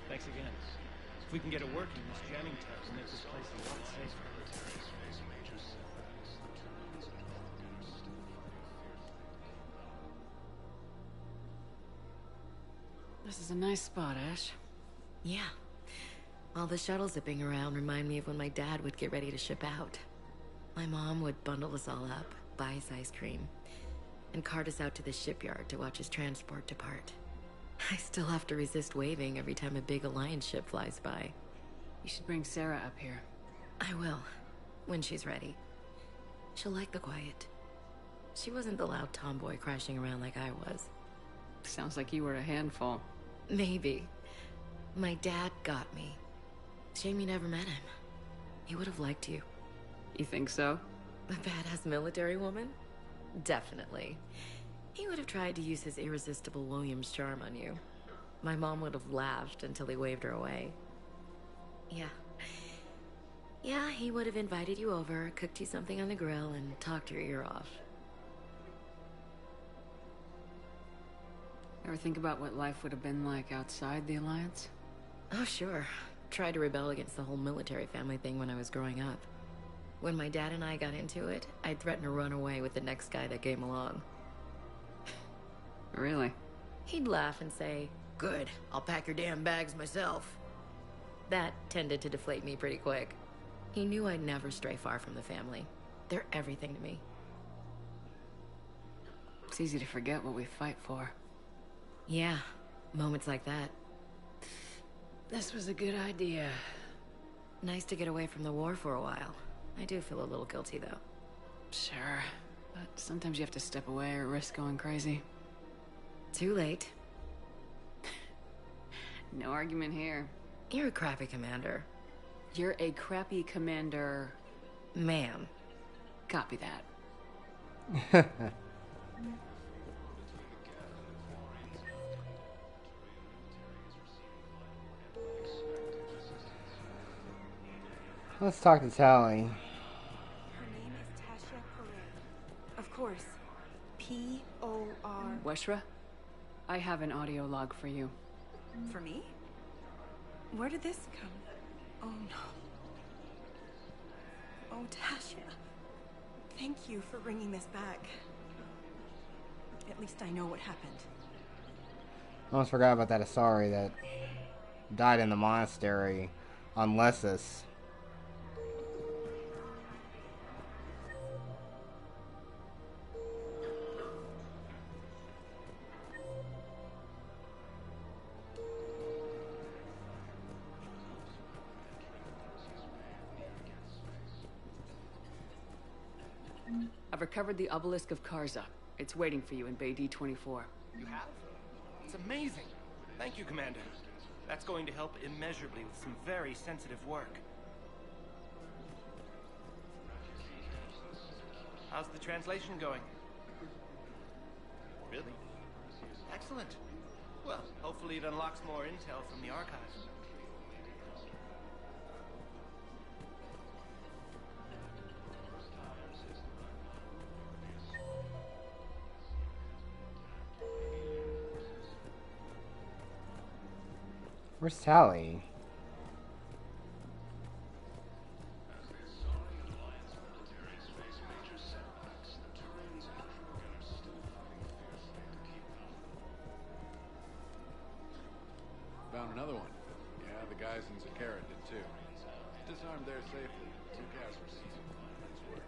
Thanks again. If we can get it working, this jamming tech will make this place a lot safer. This is a nice spot, Ash. Yeah. All the shuttles zipping around remind me of when my dad would get ready to ship out. My mom would bundle us all up, buy us ice cream, and cart us out to the shipyard to watch his transport depart. I still have to resist waving every time a big Alliance ship flies by. You should bring Sarah up here. I will, when she's ready. She'll like the quiet. She wasn't the loud tomboy crashing around like I was. Sounds like you were a handful. Maybe. My dad got me. Shame you never met him. He would have liked you. You think so? A badass military woman? Definitely. He would have tried to use his irresistible Williams charm on you. My mom would have laughed until he waved her away. Yeah, he would have invited you over, cooked you something on the grill, and talked your ear off. Ever think about what life would have been like outside the Alliance? Oh, sure. Tried to rebel against the whole military family thing when I was growing up. When my dad and I got into it, I'd threaten to run away with the next guy that came along. Really? He'd laugh and say, "Good, I'll pack your damn bags myself." That tended to deflate me pretty quick. He knew I'd never stray far from the family. They're everything to me. It's easy to forget what we fight for. Yeah, moments like that. This was a good idea. Nice to get away from the war for a while. I do feel a little guilty, though. Sure, but sometimes you have to step away or risk going crazy. Too late. No argument here. You're a crappy commander. You're a crappy commander... Ma'am. Copy that. Let's talk to Tali. Her name is Tasha Pare. Of course. P-O-R... Weshra? I have an audio log for you. For me? Where did this come? Oh no. Oh, Tasha. Thank you for bringing this back. At least I know what happened. I almost forgot about that Asari that died in the monastery on Lessus. I've recovered the obelisk of Karza. It's waiting for you in Bay D-24. You have? It's amazing. Thank you, Commander. That's going to help immeasurably with some very sensitive work. How's the translation going? Really? Excellent. Well, hopefully it unlocks more intel from the archives. Where's Tali? Found another one. Yeah, the guys in Zakara did too. Disarmed there safely. 2 casualties. Nice work.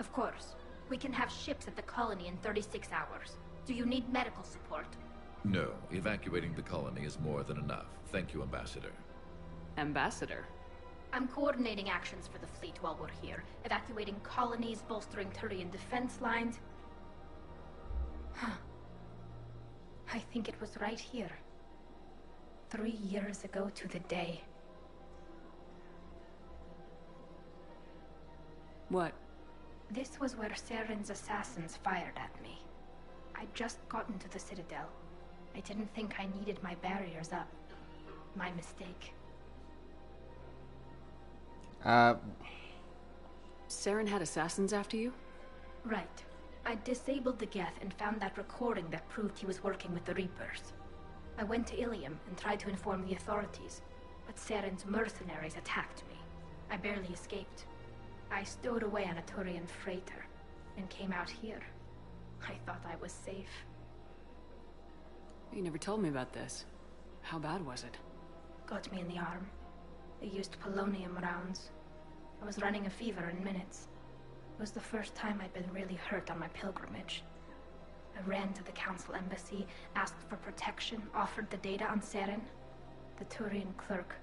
Of course. We can have ships at the colony in 36 hours. Do you need medical support? No, evacuating the colony is more than enough. Thank you, Ambassador. Ambassador? I'm coordinating actions for the fleet while we're here. Evacuating colonies, bolstering Turian defense lines. I think it was right here. 3 years ago to the day. What? This was where Saren's assassins fired at me. I'd just gotten to the Citadel. I didn't think I needed my barriers up. My mistake. Saren had assassins after you? Right. I disabled the Geth and found that recording that proved he was working with the Reapers. I went to Ilium and tried to inform the authorities, but Saren's mercenaries attacked me. I barely escaped. I stowed away on a Turian freighter and came out here. I thought I was safe. You never told me about this. How bad was it? Got me in the arm. They used polonium rounds. I was running a fever in minutes. It was the first time I'd been really hurt on my pilgrimage. I ran to the council embassy, asked for protection, offered the data on Saren. The Turian clerk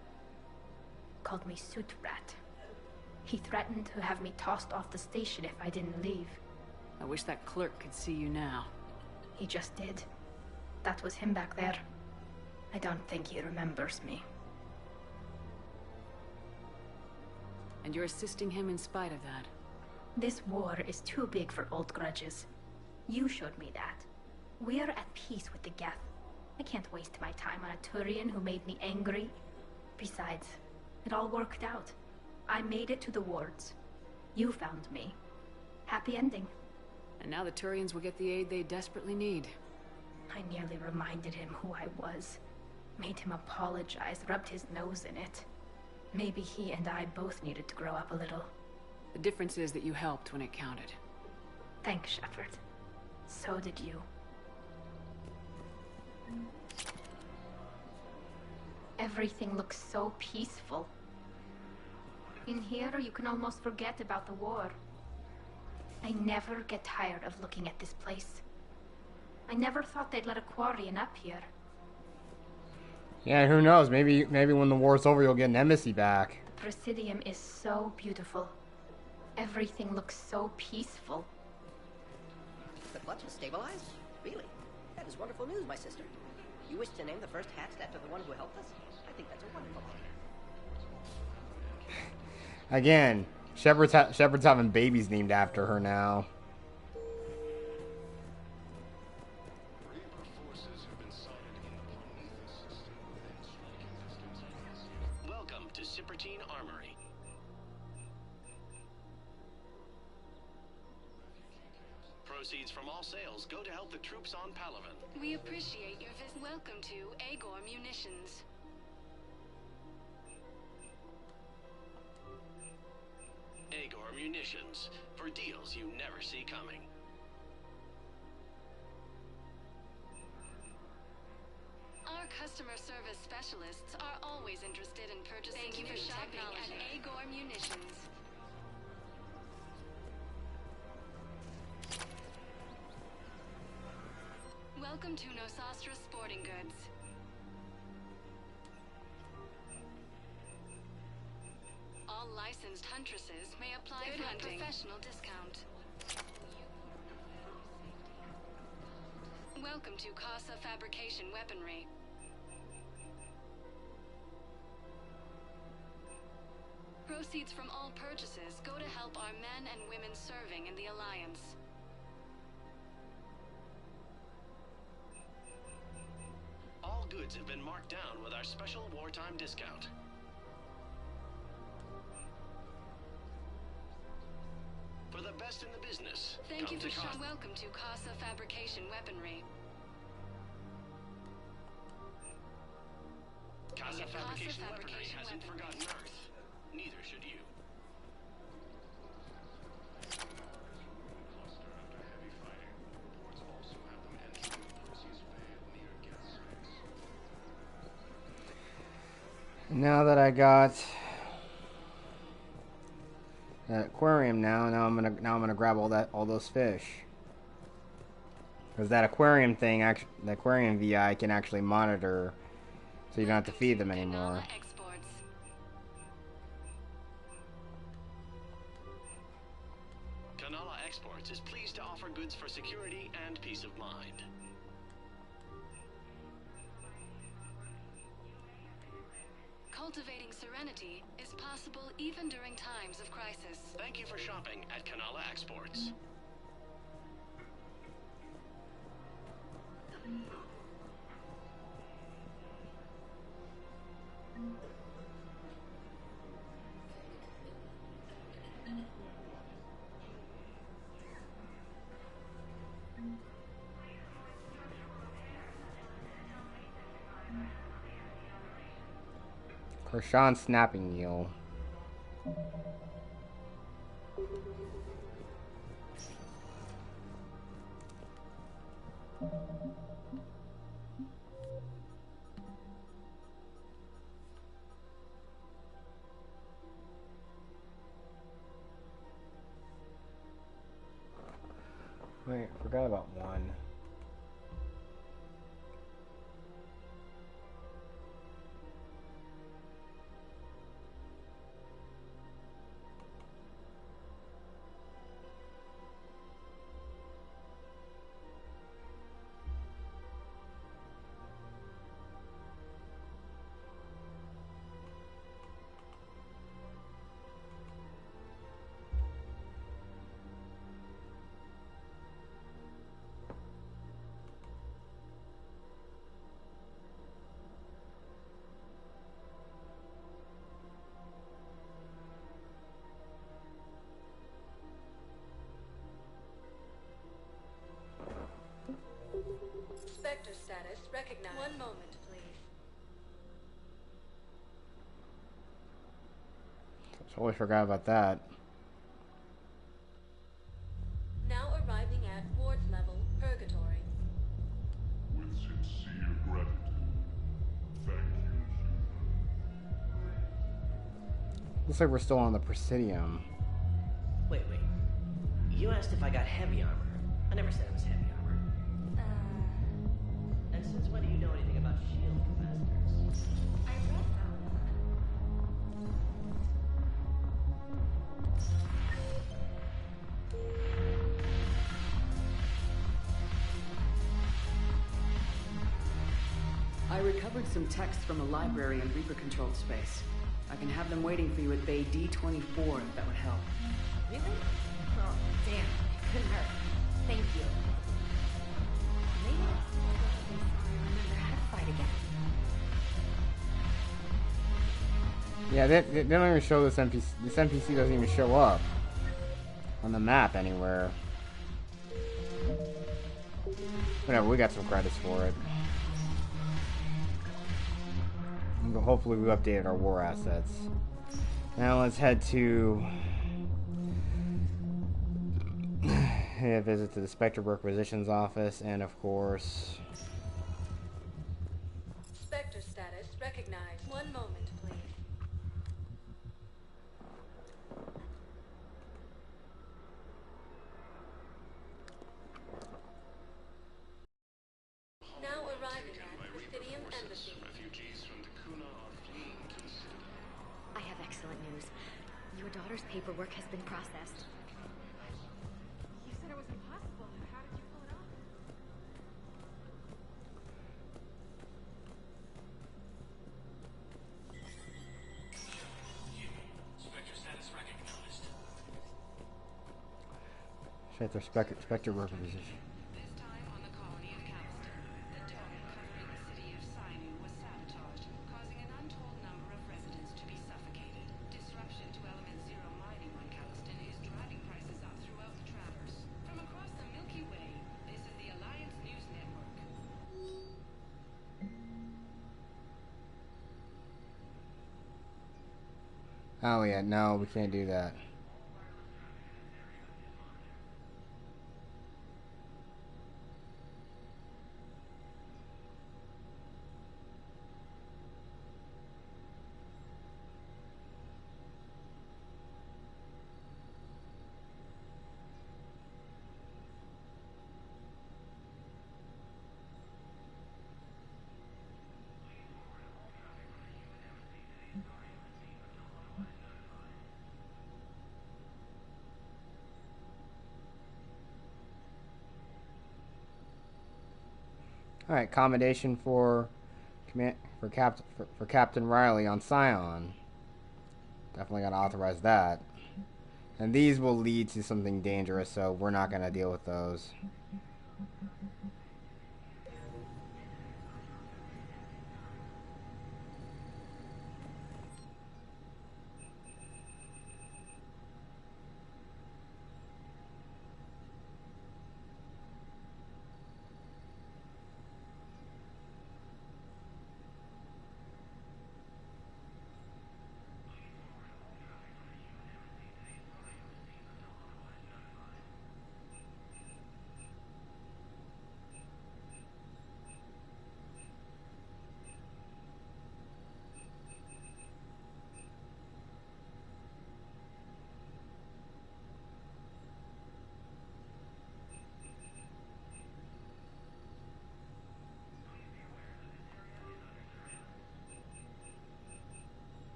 called me suit rat. He threatened to have me tossed off the station if I didn't leave. I wish that clerk could see you now. He just did. That was him back there. I don't think he remembers me. And you're assisting him in spite of that. This war is too big for old grudges. You showed me that. We're at peace with the Geth. I can't waste my time on a Turian who made me angry. Besides, it all worked out. I made it to the wards. You found me. Happy ending. And now the Turians will get the aid they desperately need. I nearly reminded him who I was. Made him apologize, rubbed his nose in it. Maybe he and I both needed to grow up a little. The difference is that you helped when it counted. Thanks, Shepard. So did you. Everything looks so peaceful. In here, you can almost forget about the war. I never get tired of looking at this place. I never thought they'd let a Quarian up here. Yeah, who knows? Maybe when the war's over, you'll get an embassy back. The Presidium is so beautiful. Everything looks so peaceful. The clutch is stabilized? Really? That is wonderful news, my sister. You wish to name the first hatched after the one who helped us? I think that's a wonderful idea. Again, Shepard's having babies named after her now. Welcome to Cypertine Armory. Proceeds from all sales go to help the troops on Palaven. We appreciate your visit. Welcome to Elcor Munitions. Elcor Munitions, for deals you never see coming. Our customer service specialists are always interested in purchasing. Thank you for shopping at Elcor Munitions. Welcome to Nosastra Sporting Goods. All licensed huntresses may apply for a professional discount. Welcome to Casa Fabrication Weaponry. Proceeds from all purchases go to help our men and women serving in the Alliance. All goods have been marked down with our special wartime discount. For the best in the business, Thank you for showing. Welcome to Casa Fabrication Weaponry. Casa Fabrication Weaponry hasn't forgotten Earth. Neither should you. Now that I got that aquarium, now I'm gonna grab all those fish, because that aquarium thing, the aquarium VI can actually monitor, so you don't have to feed them anymore. Kanala Exports is pleased to offer goods for security and peace of mind. Cultivating serenity is possible even during times of crisis. Thank you for shopping at Kanala Exports. Krishan snapping eel. Wait, I forgot about one. Spectre status recognized. One moment, please. Totally forgot about that. Now arriving at Ward's level, Purgatory. With sincere gratitude, thank you. Looks like we're still on the Presidium. Wait. You asked if I got heavy armor. I never said it was heavy armor. And since when do you know anything about shield capacitors? I read about I recovered some texts from the library in Reaper-controlled space. I can have them waiting for you at Bay D-24 if that would help. Really? Oh, damn. It couldn't hurt. Thank you. Maybe that's remember how to fight again. Yeah, they don't even show this NPC. This NPC doesn't even show up on the map anywhere. Whatever, we got some credits for it. But hopefully we updated our war assets. Now let's head to a visit to the Spectre Requisitions office, and of course Spectre status recognized. One moment, please. Now arriving at Presidium Embassy. Refugees from Dakuna are fleeing to the city. I have excellent news. Your daughter's paperwork has been processed. You said it was impossible. How did you pull it off? Spectre Set their Spectre worker position. This time on the colony of Callister. The dome covering the city of Simu was sabotaged, causing an untold number of residents to be suffocated. Disruption to Element Zero mining on Callister is driving prices up throughout the Traverse. From across the Milky Way, this is the Alliance News Network. Oh yeah, no, we can't do that. All right, commendation for Captain Riley on Scion. Definitely gotta authorize that. And these will lead to something dangerous, so we're not gonna deal with those.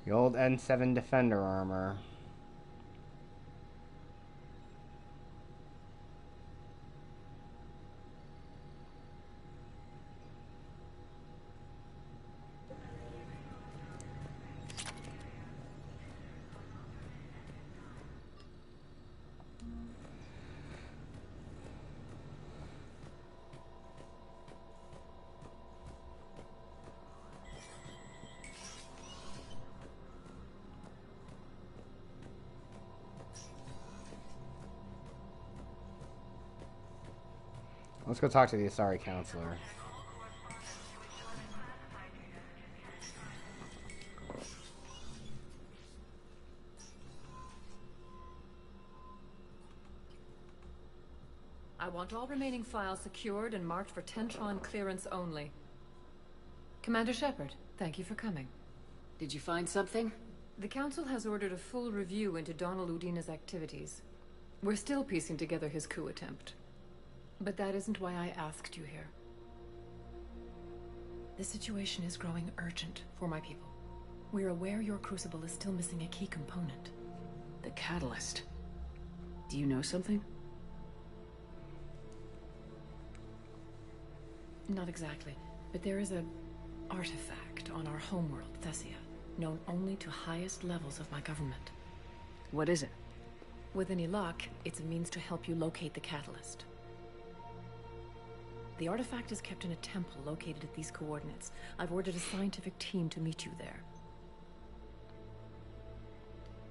The old N7 Defender armor. Let's go talk to the Asari councillor. I want all remaining files secured and marked for Tentron clearance only. Commander Shepard, thank you for coming. Did you find something? The Council has ordered a full review into Donald Udina's activities. We're still piecing together his coup attempt. But that isn't why I asked you here. The situation is growing urgent for my people. We're aware your Crucible is still missing a key component. The catalyst. Do you know something? Not exactly, but there is an artifact on our homeworld, Thessia, known only to highest levels of my government. What is it? With any luck, it's a means to help you locate the catalyst. The artifact is kept in a temple located at these coordinates. I've ordered a scientific team to meet you there.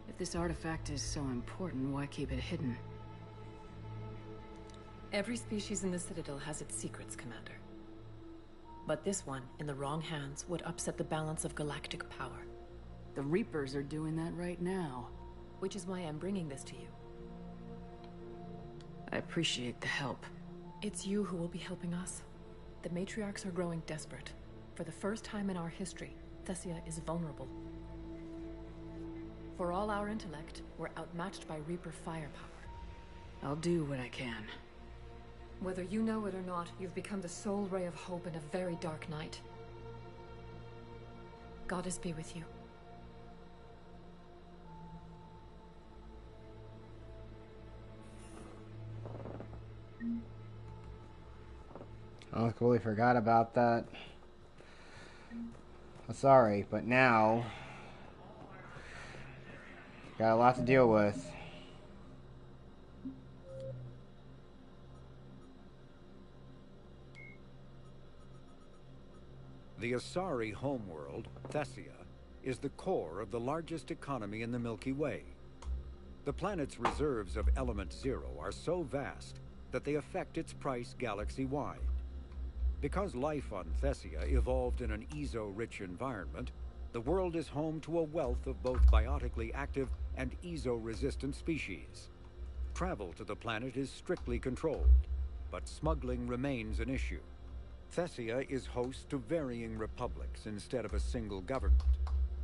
If this artifact is so important, why keep it hidden? Every species in the Citadel has its secrets, Commander. But this one, in the wrong hands, would upset the balance of galactic power. The Reapers are doing that right now. Which is why I'm bringing this to you. I appreciate the help. It's you who will be helping us. The matriarchs are growing desperate. For the first time in our history, Thessia is vulnerable. For all our intellect, we're outmatched by Reaper firepower. I'll do what I can. Whether you know it or not, you've become the sole ray of hope in a very dark night. Goddess be with you. I totally forgot about that. Sorry, but now Got a lot to deal with. The Asari homeworld, Thessia, is the core of the largest economy in the Milky Way. The planet's reserves of Element Zero are so vast that they affect its price galaxy-wide. Because life on Thessia evolved in an Ezo-rich environment, the world is home to a wealth of both biotically active and Ezo-resistant species. Travel to the planet is strictly controlled, but smuggling remains an issue. Thessia is host to varying republics instead of a single government,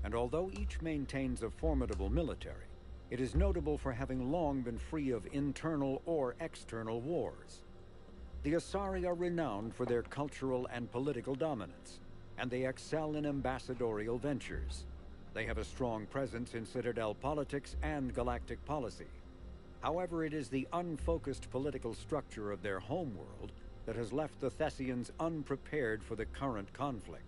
and although each maintains a formidable military, it is notable for having long been free of internal or external wars. The Asari are renowned for their cultural and political dominance, and they excel in ambassadorial ventures. They have a strong presence in Citadel politics and galactic policy. However, it is the unfocused political structure of their homeworld that has left the Thessians unprepared for the current conflict.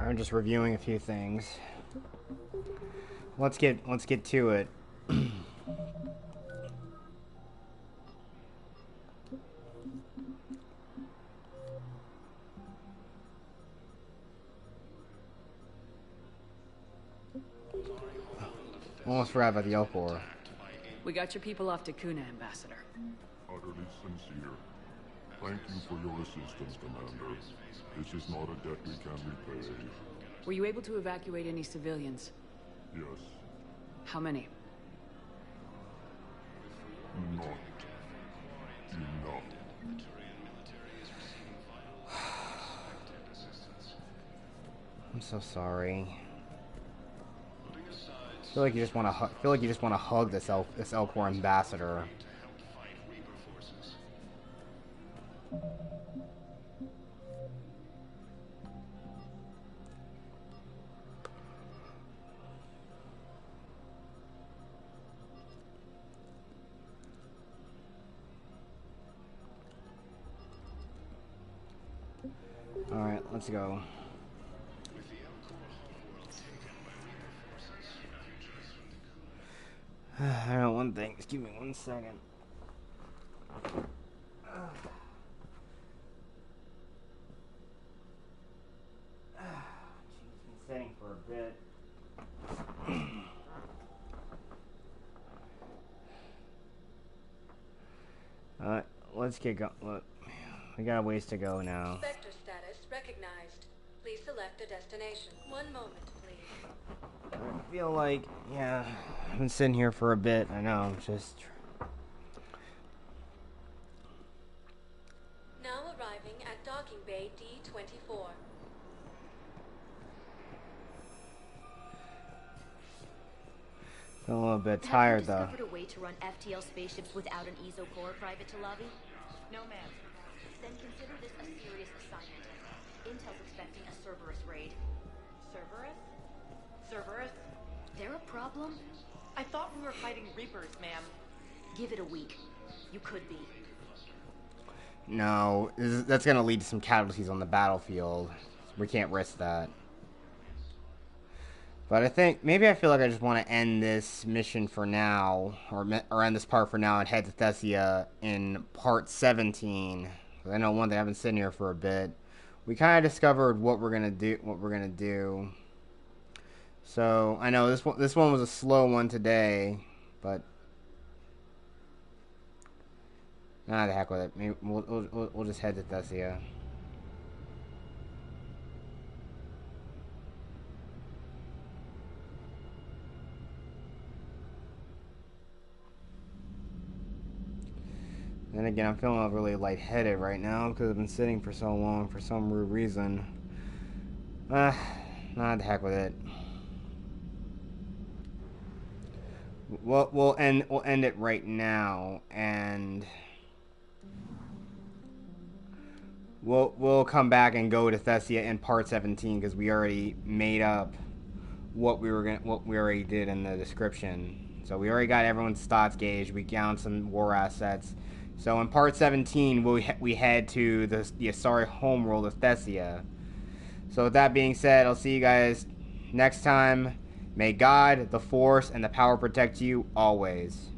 I'm just reviewing a few things. Let's get to it. Almost forgot about the Elcor. We got your people off to Kuna, Ambassador. Utterly sincere. Thank you for your assistance, Commander. This is not a debt we can repay. Were you able to evacuate any civilians? Yes. How many? Not enough. I'm so sorry. I feel like you just want to hug this Elcor ambassador. All right, let's go. I know one thing. Excuse me 1 second. She's been sitting for a bit. Let's get going. Look, we got a ways to go now. Spectre status recognized. Please select a destination. 1 moment, please. I feel like, yeah, I've been sitting here for a bit. I know, just... Now arriving at docking bay D-24. Feel a little bit tired, though. Have you discovered a way to run FTL spaceships without an Ezo core private to lobby? No, ma'am. Then consider this a serious assignment. Intel's expecting a Cerberus raid. Cerberus? Cerberus? They're a problem? I thought we were fighting Reapers, ma'am. Give it a week. You could be. No, that's going to lead to some casualties on the battlefield. We can't risk that. But I think, maybe I feel like I just want to end this mission for now, or end this part for now and head to Thessia in part 17. I know one thing, I've been sitting here for a bit. We kind of discovered what we're gonna do. So I know this one was a slow one today, but nah, the heck with it. Maybe we'll just head to Thessia. Then again, I'm feeling really lightheaded right now because I've been sitting for so long for some rude reason. Nah, the heck with it. We'll end it right now, and we'll come back and go to Thessia in part 17 because we already made up what we already did in the description. So we already got everyone's stats gauge. We found some war assets. So in part 17, we head to the Asari homeworld of Thessia. So with that being said, I'll see you guys next time. May God, the Force, and the power protect you always.